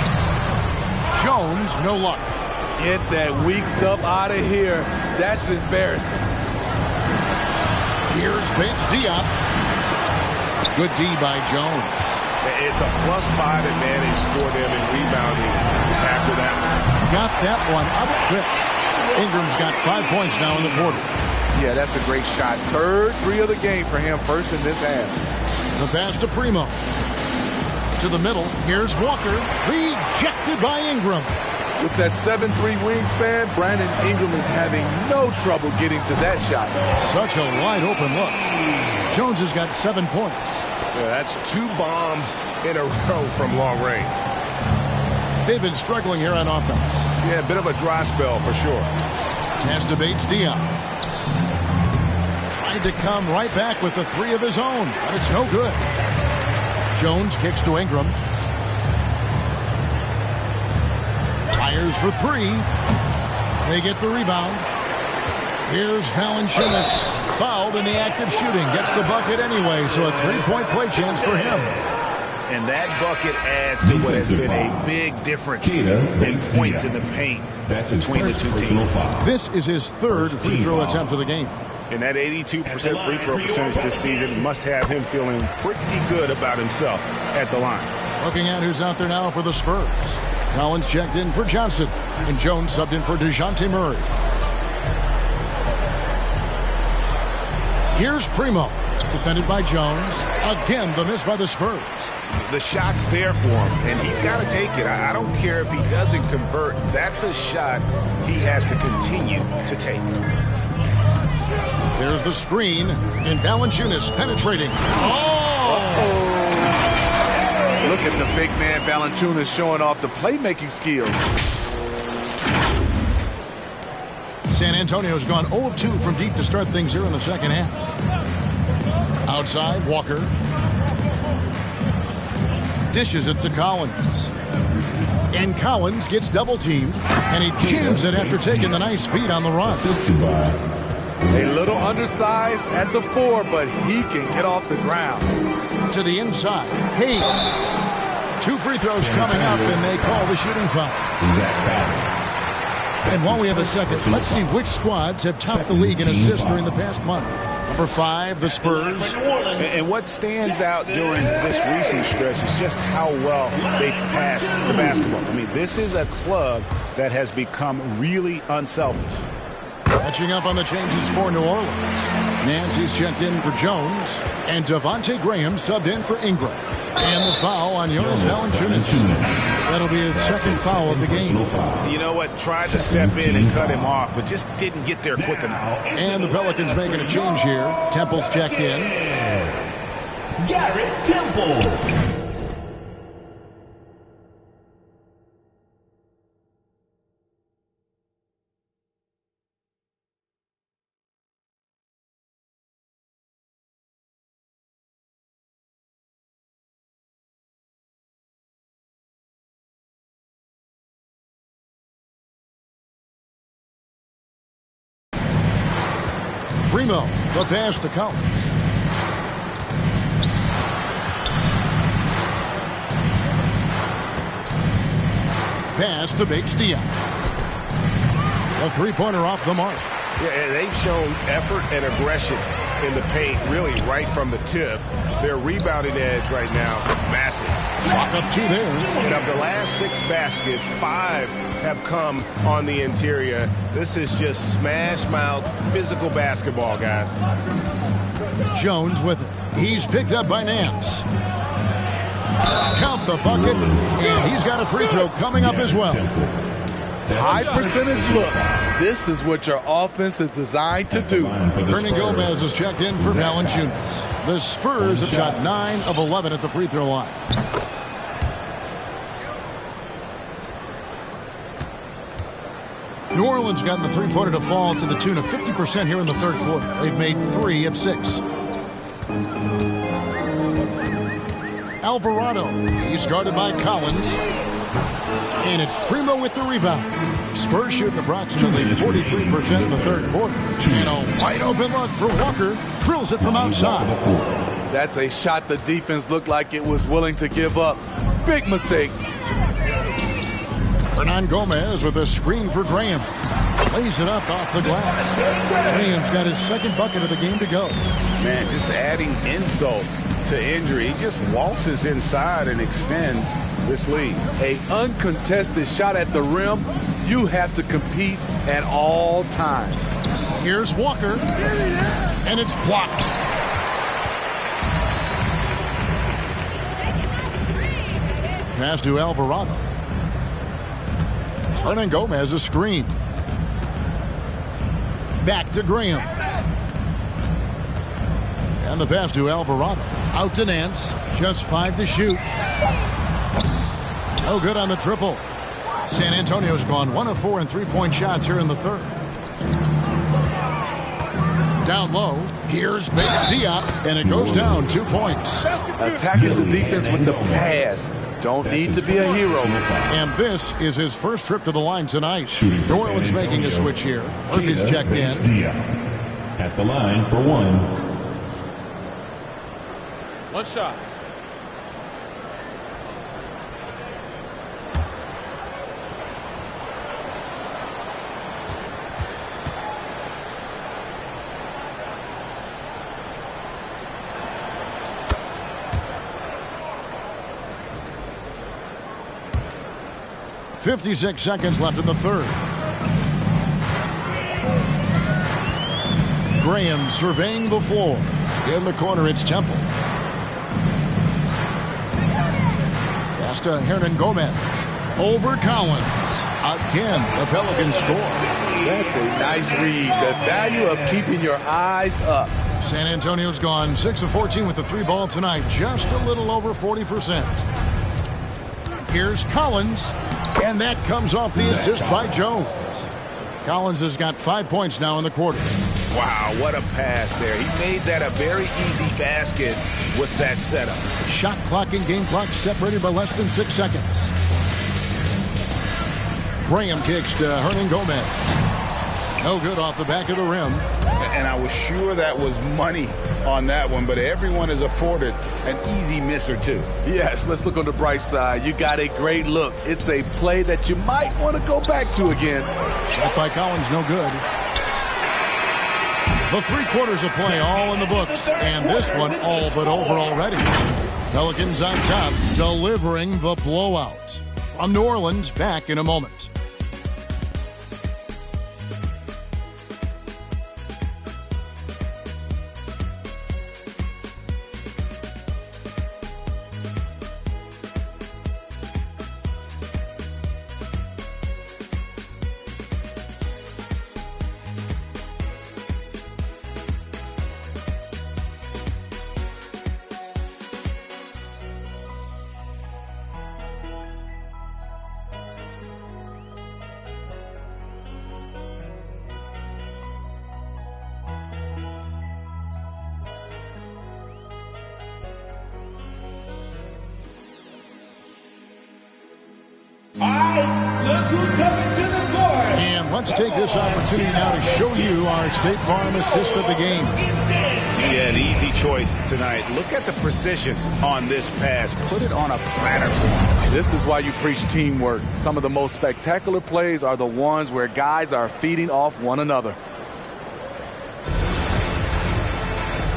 Jones, no luck. Get that weak stuff out of here. That's embarrassing. Here's Bench Diop. Good D by Jones. It's a +5 advantage for them in rebounding after that one. Got that one up quick. Ingram's got 5 points now in the quarter. Yeah, that's a great shot. 3rd three of the game for him, first in this half. The pass to Primo. To the middle. Here's Walker. Rejected by Ingram. With that 7'3" wingspan, Brandon Ingram is having no trouble getting to that shot. Such a wide open look. Jones has got 7 points. Yeah, that's 2 bombs in a row from long range. They've been struggling here on offense. Yeah, a bit of a dry spell for sure. Pass to Bates Diop. Tried to come right back with the 3 of his own, but it's no good. Jones kicks to Ingram. Fires for 3. They get the rebound. Here's Valanciunas. Fouled in the act of shooting. Gets the bucket anyway, so a 3-point play chance for him. And that bucket adds to what has been a big difference in points in the paint between the two teams. This is his 3rd free throw attempt of the game. And that 82% free throw percentage this season must have him feeling pretty good about himself at the line. Looking at who's out there now for the Spurs. Collins checked in for Johnson, and Jones subbed in for DeJounte Murray. Here's Primo, defended by Jones. Again, the miss by the Spurs. The shot's there for him, and he's got to take it. I don't care if he doesn't convert. That's a shot he has to continue to take. There's the screen, and Valanciunas penetrating. Look at the big man Valanciunas showing off the playmaking skills. San Antonio's gone 0 of 2 from deep to start things here in the second half. Outside, Walker. Dishes it to Collins. And Collins gets double-teamed, and he jams it after taking the nice feed on the run. A little undersized at the 4, but he can get off the ground. To the inside, Hayes. 2 free throws coming up, and they call the shooting foul. And while we have a second, let's see which squads have topped the league in assists during the past month. Number 5, the Spurs. And what stands out during this recent stretch is just how well they pass the basketball. I mean, this is a club that has become really unselfish. Catching up on the changes for New Orleans. Nancy's checked in for Jones, and Devontae Graham subbed in for Ingram. And the foul on Jonas Valanciunas. That'll be his second foul of the game. You know what? Tried to step in and cut him off, but just didn't get there quick enough. And the Pelicans making a change here. Temple's checked in. Garrett Temple. Primo, the pass to Collins. Pass to Bakes Diop. A three-pointer off the mark. Yeah, they've shown effort and aggression in the paint, really right from the tip. Their rebounding edge right now, massive. Chalk up 2 there. And of the last 6 baskets, 5 have come on the interior. This is just smash-mouth, physical basketball, guys. Jones with it. He's picked up by Nance. Count the bucket, and he's got a free throw coming up as well. High percentage look. This is what your offense is designed to do. Hernan Gomez is checked in for Valanciunas. The Spurs have shot 9 of 11 at the free throw line. New Orleans gotten the three-pointer to fall to the tune of 50% here in the third quarter. They've made 3 of 6. Alvarado, he's guarded by Collins. And it's Primo with the rebound. Spurs shooting approximately 43% in the third quarter. And a wide open look for Walker. Drills it from outside. That's a shot the defense looked like it was willing to give up. Big mistake. Hernan Gomez with a screen for Graham. Lays it up off the glass. Graham's got his second bucket of the game to go. Man, just adding insult to injury. He just waltzes inside and extends this lead. A uncontested shot at the rim. You have to compete at all times. Here's Walker. And it's blocked. Pass to Alvarado. Hernan Gomez a screen. Back to Graham. And the pass to Alvarado. Out to Nance. Just 5 to shoot. No good on the triple. San Antonio's gone 1 of 4 in three-point shots here in the third. Down low. Here's Bakes Diop. And it goes down 2 points. Attacking the defense with the pass. Don't need to be a hero. And this is his first trip to the line tonight. New Orleans making a switch here. Murphy's checked in. At the line for 1. 1 shot. .56 seconds left in the third. Graham surveying the floor. In the corner, it's Temple. Pass to Hernan Gomez. Over Collins. Again, the Pelicans score. That's a nice read. The value of keeping your eyes up. San Antonio's gone 6 of 14 with the 3 ball tonight. Just a little over 40%. Here's Collins. And that comes off the assist by Jones. Collins has got 5 points now in the quarter. Wow, what a pass there. He made that a very easy basket with that setup. Shot clock and game clock separated by less than 6 seconds. Graham kicks to Hernan Gomez. No good off the back of the rim. And I was sure that was money on that one, but everyone is afforded an easy miss or two. Yes, let's look on the bright side. You got a great look. It's a play that you might want to go back to again. Shot by Collins, no good. The 3 quarters of play all in the books, and this one all but over already. Pelicans on top, delivering the blowout. From New Orleans, back in a moment. And let's take this opportunity now to show you our State Farm assist of the game. He had easy choice tonight. Look at the precision on this pass. Put it on a platter. This is why you preach teamwork. Some of the most spectacular plays are the ones where guys are feeding off one another.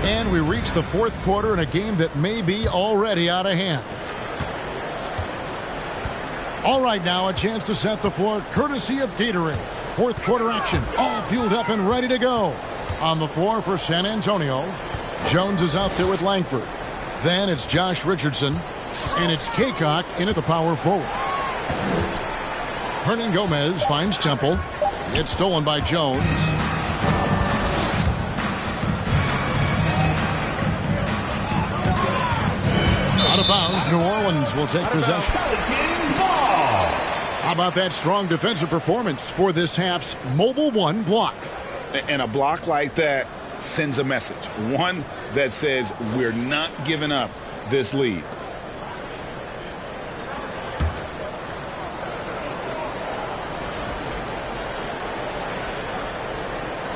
And we reach the 4th quarter in a game that may be already out of hand. All right, now a chance to set the floor courtesy of Gatorade. 4th quarter action, all fueled up and ready to go. On the floor for San Antonio, Jones is out there with Langford. Then it's Josh Richardson, and it's Kaycock in at the power forward. Hernan Gomez finds Temple. It's stolen by Jones. Out of bounds, New Orleans will take possession. How about that strong defensive performance for this half's Mobile 1 block? And a block like that sends a message. One that says we're not giving up this lead.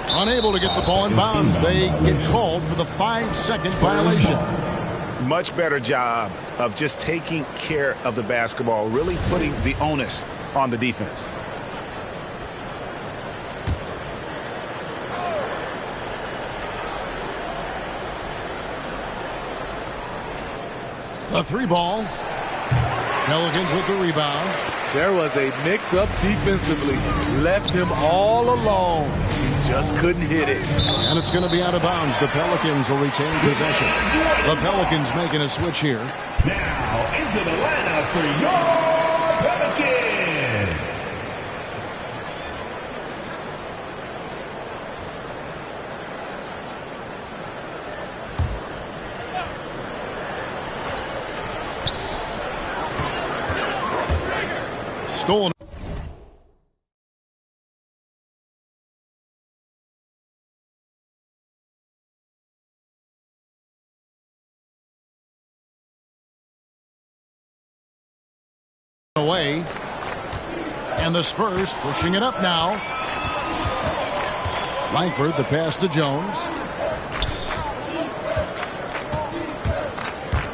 Unable to get the ball in bounds. They get called for the 5-second violation. Much better job of just taking care of the basketball, really putting the onus on the defense. The 3 ball. Pelicans with the rebound. There was a mix-up defensively. Left him all alone. He just couldn't hit it. And it's going to be out of bounds. The Pelicans will retain possession. The Pelicans making a switch here. Now into the lineup for your Pelicans. Stolen. Away. And the Spurs pushing it up now. Langford, the pass to Jones.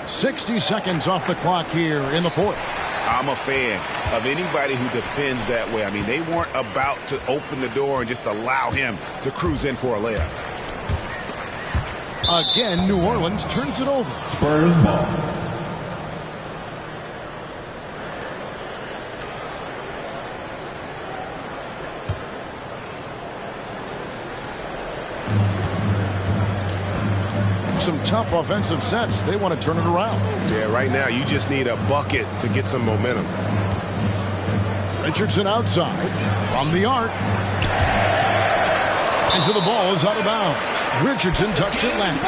60 seconds off the clock here in the 4th. I'm a fan of anybody who defends that way. I mean, they weren't about to open the door and just allow him to cruise in for a layup. Again, New Orleans turns it over. Spurs ball. Some tough offensive sets. They want to turn it around. Yeah, right now you just need a bucket to get some momentum. Richardson outside from the arc. And so the ball is out of bounds. Richardson touched it last.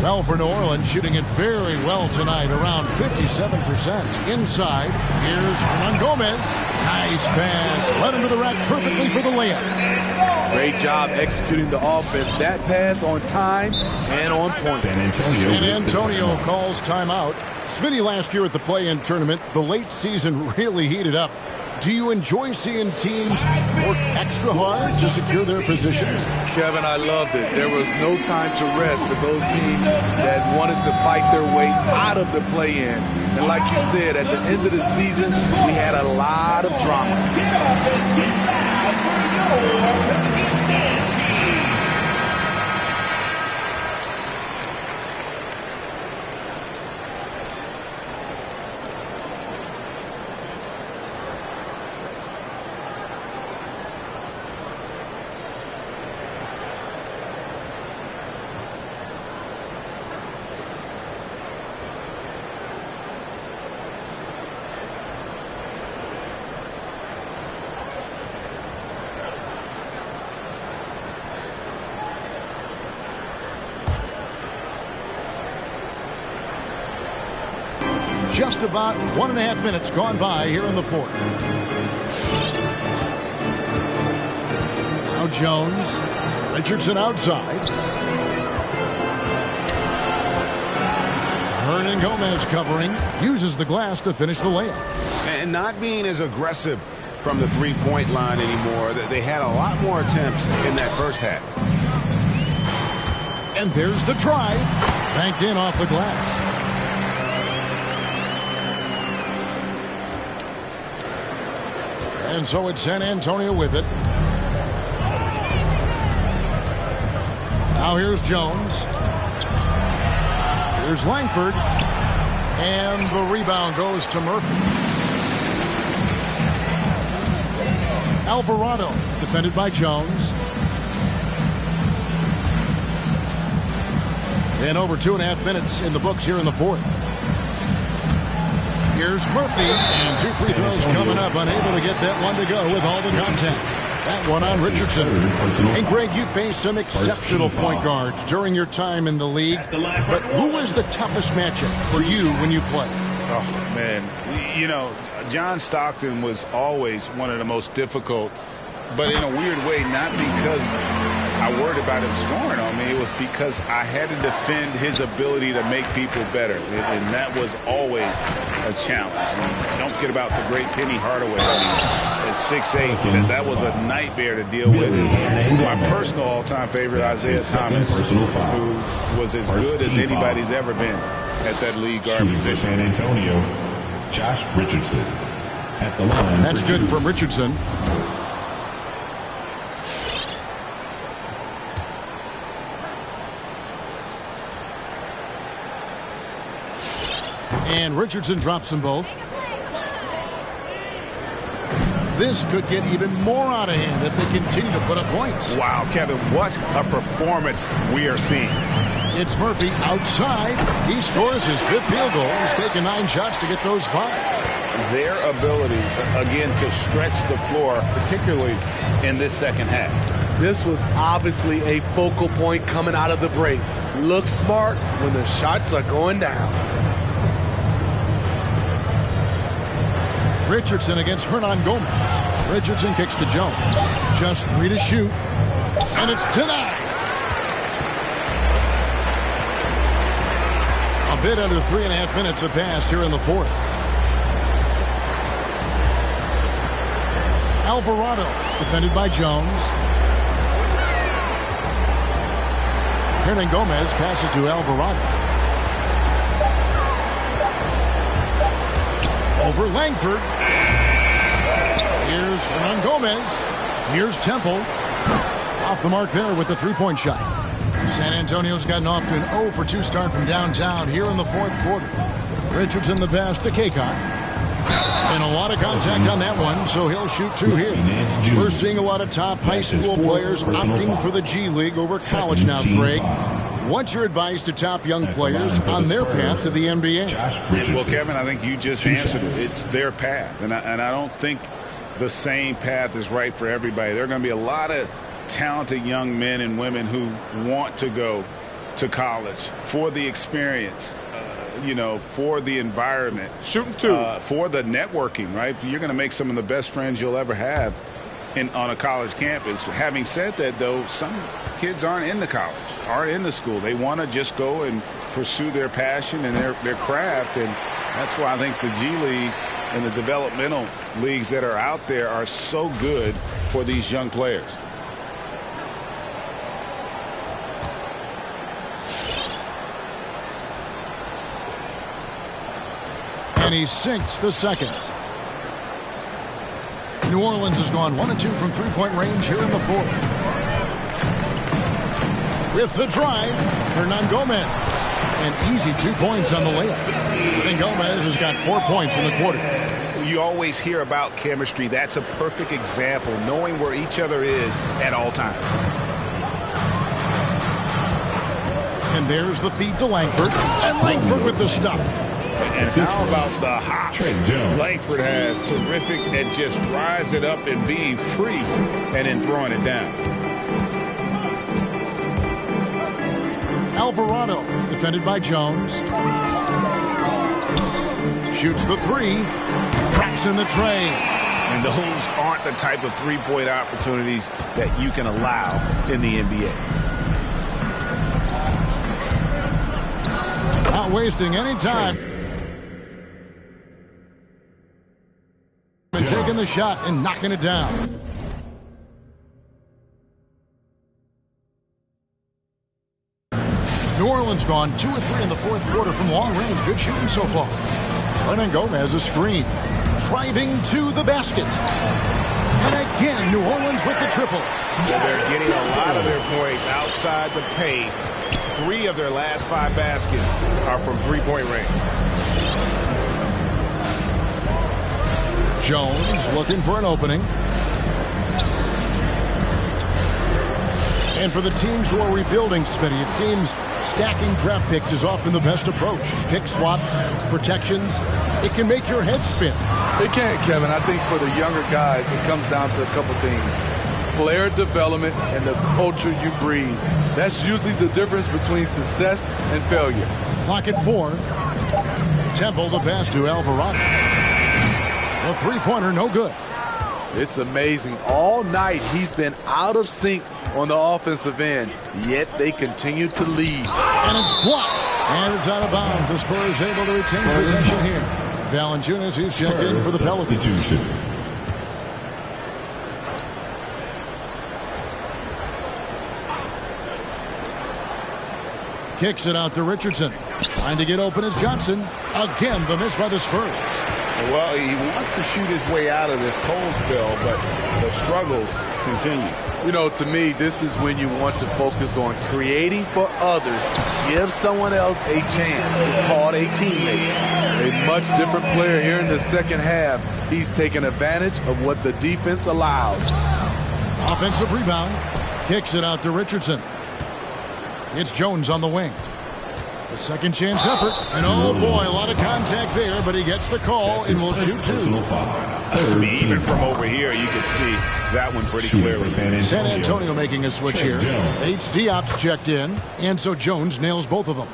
Well, for New Orleans, shooting it very well tonight, around 57%. Inside, here's Hernan Gomez. Nice pass. Led him to the rack perfectly for the layup. Great job executing the offense. That pass on time and on point. San Antonio calls timeout. Smitty last year at the play-in tournament, the late season really heated up. Do you enjoy seeing teams work extra hard to secure their positions? Kevin, I loved it. There was no time to rest for those teams that wanted to fight their way out of the play-in. And like you said, at the end of the season, we had a lot of drama. Get up and get loud for your Pelicans team. Just about 1.5 minutes gone by here in the fourth. Now Jones. Richardson outside. Hernan Gomez covering. Uses the glass to finish the layup. And not being as aggressive from the three-point line anymore. They had a lot more attempts in that first half. And there's the drive. Banked in off the glass. And so it's San Antonio with it. Now here's Jones. Here's Langford. And the rebound goes to Murphy. Alvarado defended by Jones. And over 2.5 minutes in the books here in the fourth. Here's Murphy, and 2 free throws coming up, unable to get that one to go with all the contact. That one on Richardson. And Greg, you faced some exceptional point guards during your time in the league, but who was the toughest matchup for you when you played? Oh, man. You know, John Stockton was always one of the most difficult, but in a weird way, not because I worried about him scoring on me. It was because I had to defend his ability to make people better, and that was always a challenge. And don't forget about the great Penny Hardaway. At 6'8", that was a nightmare to deal with. My personal all-time favorite, Isaiah Thomas, who was as good as anybody's ever been at that league guard position. San Antonio, Josh Richardson at the line. That's good from Richardson. And Richardson drops them both. This could get even more out of hand if they continue to put up points. Wow, Kevin, what a performance we are seeing. It's Murphy outside. He scores his 5th field goal. He's taken 9 shots to get those 5. Their ability, again, to stretch the floor, particularly in this second half. This was obviously a focal point coming out of the break. Look smart when the shots are going down. Richardson against Hernan Gomez. Richardson kicks to Jones. Just 3 to shoot. And it's denied. A bit under 3.5 minutes have passed here in the fourth. Alvarado defended by Jones. Hernan Gomez passes to Alvarado. Over Langford. Here's Hernan Gomez. Here's Temple. Off the mark there with the 3-point shot. San Antonio's gotten off to an 0 for 2 start from downtown here in the fourth quarter. Richardson the pass to Kaycock. And a lot of contact on that one, so he'll shoot 2 here. We're seeing a lot of top high school players opting for the G League over college now, Craig. What's your advice to top young players on their path to the NBA? Well, Kevin, I think you just answered it. It's their path, and I don't think the same path is right for everybody. There are going to be a lot of talented young men and women who want to go to college for the experience, for the environment. Shooting 2. For the networking, right? You're going to make some of the best friends you'll ever have on a college campus. Having said that, though, some kids aren't in the college, aren't in the school. They want to just go and pursue their passion and their craft, and that's why I think the G League and the developmental leagues that are out there are so good for these young players. And he sinks the second. New Orleans has gone 1 of 2 from three-point range here in the fourth. With the drive, Hernan Gomez. An easy 2 points on the layup. And Gomez has got 4 points in the quarter. You always hear about chemistry. That's a perfect example, knowing where each other is at all times. And there's the feed to Langford. And Langford with the stop. And how about the hop Langford has? Terrific at just rising up and being free and then throwing it down. Alvarado, defended by Jones. Shoots the three. Traps in the tray. And those aren't the type of three-point opportunities that you can allow in the NBA. Not wasting any time. And taking the shot and knocking it down. New Orleans gone 2 of 3 in the fourth quarter from long range. Good shooting so far. Hernan Gomez a screen. Driving to the basket. And again, New Orleans with the triple. Well, they're getting a lot of their points outside the paint. 3 of their last 5 baskets are from three-point range. Jones looking for an opening. And for the teams who are rebuilding, Smitty, it seems stacking draft picks is often the best approach. Pick swaps, protections. It can make your head spin. It can, Kevin. I think for the younger guys, it comes down to a couple things. Player development and the culture you breed. That's usually the difference between success and failure. Clock at 4. Temple the pass to Alvarado. The three-pointer no good. It's amazing. All night he's been out of sync on the offensive end, yet they continue to lead. And it's blocked. And it's out of bounds. The Spurs able to retain possession here. Valanciunas, who's checked in for the Pelicans. Kicks it out to Richardson. Trying to get open is Johnson. Again, the miss by the Spurs. Well, he wants to shoot his way out of this cold spell, but the struggles continue. You know, to me, this is when you want to focus on creating for others. Give someone else a chance. It's called a teammate. A much different player here in the second half. He's taking advantage of what the defense allows. Offensive rebound. Kicks it out to Richardson. It's Jones on the wing. The second chance effort. And oh boy, a lot of contact there, but he gets the call and will shoot 2. Even from over here, you can see that one pretty clearly. San Antonio making a switch here. H. Diop's checked in, and so Jones nails both of them.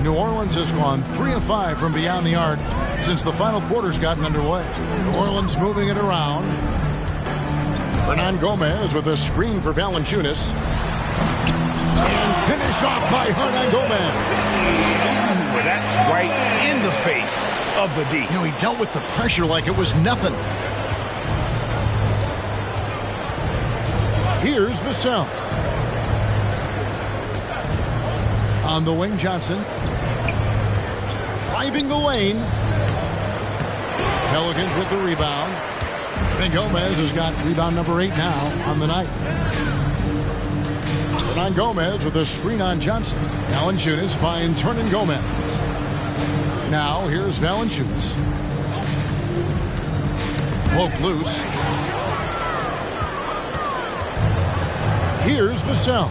New Orleans has gone 3 of 5 from beyond the arc since the final quarter's gotten underway. New Orleans moving it around. Hernan Gomez with a screen for Valanciunas. And finished off by Hernan Gomez. That's right in the face of the D. You know, he dealt with the pressure like it was nothing. Here's Vassell. On the wing, Johnson. Driving the lane. Pelicans with the rebound. And Gomez has got rebound number 8 now on the night. Hernan Gomez with a screen on Johnson. Valanciunas finds Hernan Gomez. Now here's Valanciunas. Poke loose. Here's Vassell.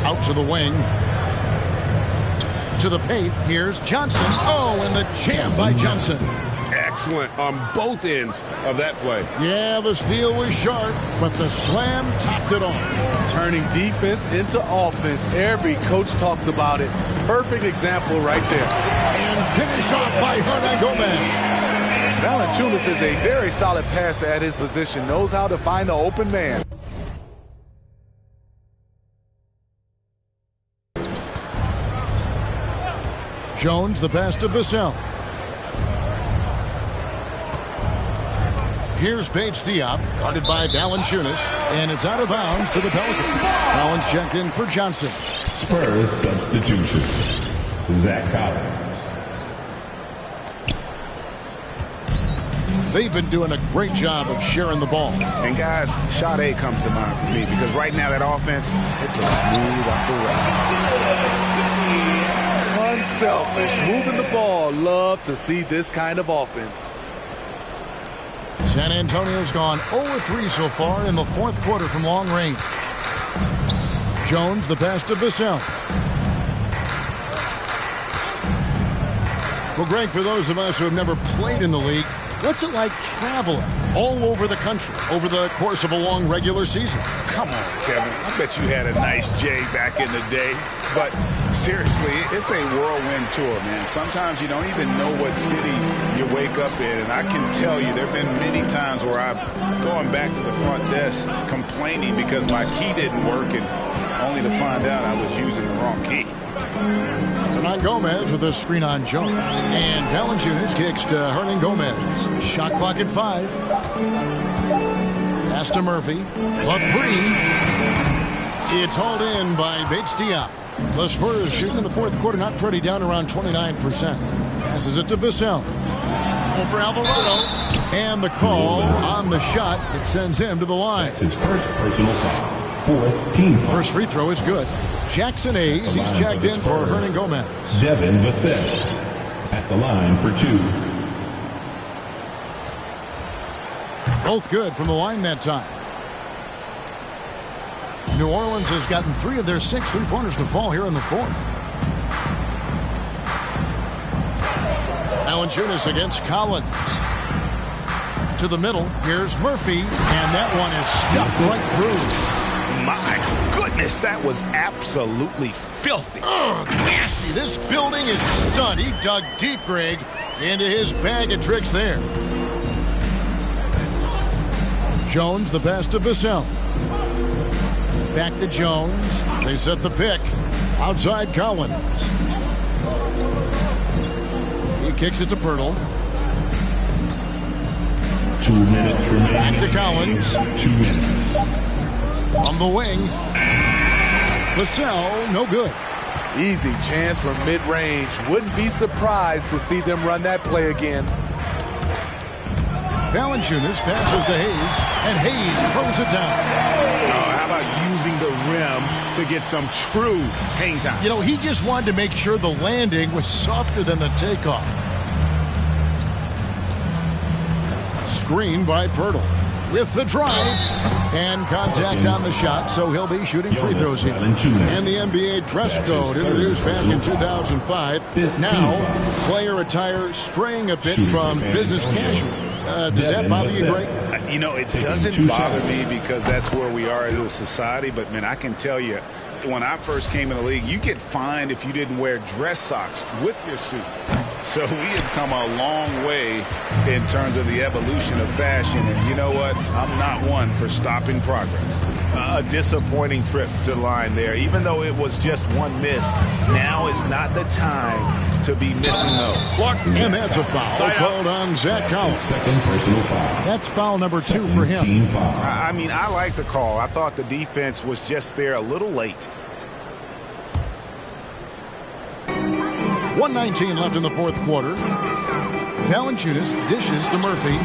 Out to the wing. To the paint. Here's Johnson. Oh, and the jam by Johnson. Excellent on both ends of that play. Yeah, the steal was sharp, but the slam topped it off. Turning defense into offense. Every coach talks about it. Perfect example right there. And finish off by Hernan Gomez. Valanciunas is a very solid passer at his position. Knows how to find the open man. Jones, the pass to Vassell. Here's Paige Diop, guarded by Valanciunas, and it's out of bounds to the Pelicans. Collins checked in for Johnson. Spurs substitution. Zach Collins. They've been doing a great job of sharing the ball. And guys, shot A comes to mind for me because right now that offense, it's a smooth operation. Unselfish, moving the ball. Love to see this kind of offense. San Antonio's gone 0-3 so far in the fourth quarter from long range. Jones, the pass to Vassell. Well, Greg, for those of us who have never played in the league, what's it like traveling all over the country over the course of a long regular season? Come on, Kevin. I bet you had a nice J back in the day. But seriously, it's a whirlwind tour, man. Sometimes you don't even know what city you wake up in. And I can tell you there have been many times where I'm going back to the front desk complaining because my key didn't work and only to find out I was using the wrong key. Hernan Gomez with a screen on Jones. And Valanciunas kicks to Hernan Gomez. Shot clock at 5. Pass to Murphy. The 3. It's hauled in by Bates Diop. The Spurs shooting in the fourth quarter, not pretty, down around 29%. Passes it to Vassell. Over Alvarado. And the call on the shot that sends him to the line. That's his first personal foul. 4-team foul. First free throw is good. Jackson Hayes, he's checked in for Hernan Gomez. Devin Vassell at the line for 2. Both good from the line that time. New Orleans has gotten 3 of their 6 three-pointers to fall here in the fourth. Valanciunas against Collins. To the middle, here's Murphy, and that one is stuffed right through. My goodness, that was absolutely filthy. Ugh, nasty. This building is stunned. He dug deep, Greg, into his bag of tricks there. Jones, the pass to Vassell. Back to Jones. They set the pick. Outside Collins. He kicks it to Pirtle. 2 minutes remaining. Back to Collins. 2 minutes. From the wing. Vassell, no good. Easy chance from mid-range. Wouldn't be surprised to see them run that play again. Valanciunas passes to Hayes, and Hayes throws it down. How about using the rim to get some true hang time? You know, he just wanted to make sure the landing was softer than the takeoff. Screen by Pirtle with the drive and contact on the shot, so he'll be shooting free throws here. And the NBA dress code introduced back in 2005. Now, player attire straying a bit from business casual. Does that bother you, Greg? You know, it doesn't bother me because that's where we are as a society. But, man, I can tell you, when I first came in the league, you get fined if you didn't wear dress socks with your suit. So we have come a long way in terms of the evolution of fashion. And you know what? I'm not one for stopping progress. A disappointing trip to the line there. Even though it was just one miss, now is not the time to be missing those. And that's a foul called on Zach Collins. Second personal foul. That's foul number 2 for him. I mean, I like the call. I thought the defense was just there a little late. 1:19 left in the fourth quarter. Valanciunas dishes to Murphy.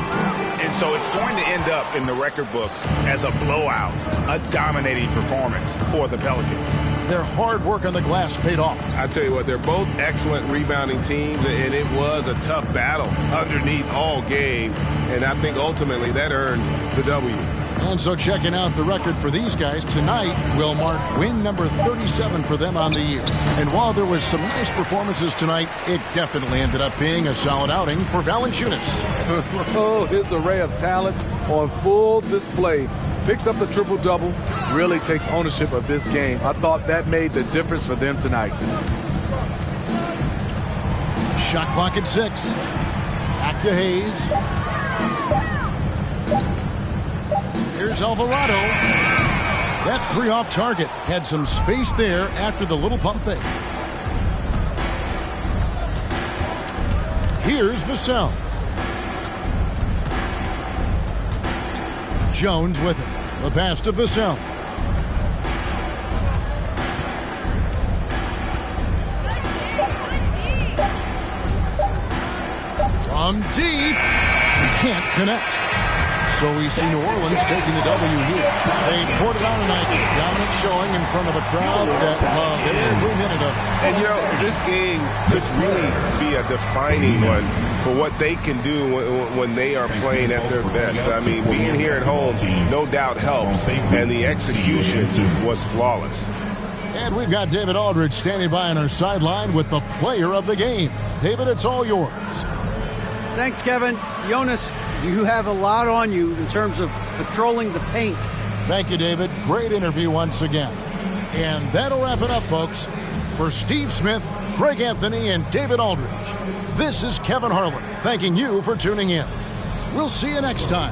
And so it's going to end up in the record books as a blowout, a dominating performance for the Pelicans. Their hard work on the glass paid off. I tell you what, they're both excellent rebounding teams, and it was a tough battle underneath all game. And I think ultimately that earned the W. And so checking out the record for these guys tonight will mark win number 37 for them on the year. And while there was some nice performances tonight, it definitely ended up being a solid outing for Valanciunas. Oh, his array of talents on full display. Picks up the triple-double, really takes ownership of this game. I thought that made the difference for them tonight. Shot clock at 6. Back to Hayes. Here's Alvarado. That 3 off target. Had some space there after the little pump fake. Here's Vassell. Jones with it. The pass to Vassell. From deep. Can't connect. So we see New Orleans taking the W here. They poured it on tonight. Dominant showing in front of a crowd that loved every minute of it. And, you know, this game could really be a defining one for what they can do when they are playing at their best. I mean, being here at home no doubt helps, and the execution was flawless. And we've got David Aldridge standing by on our sideline with the player of the game. David, it's all yours. Thanks, Kevin. Jonas, you have a lot on you in terms of patrolling the paint. Thank you, David. Great interview once again. And that'll wrap it up, folks. For Steve Smith, Craig Anthony, and David Aldridge, this is Kevin Harlan thanking you for tuning in. We'll see you next time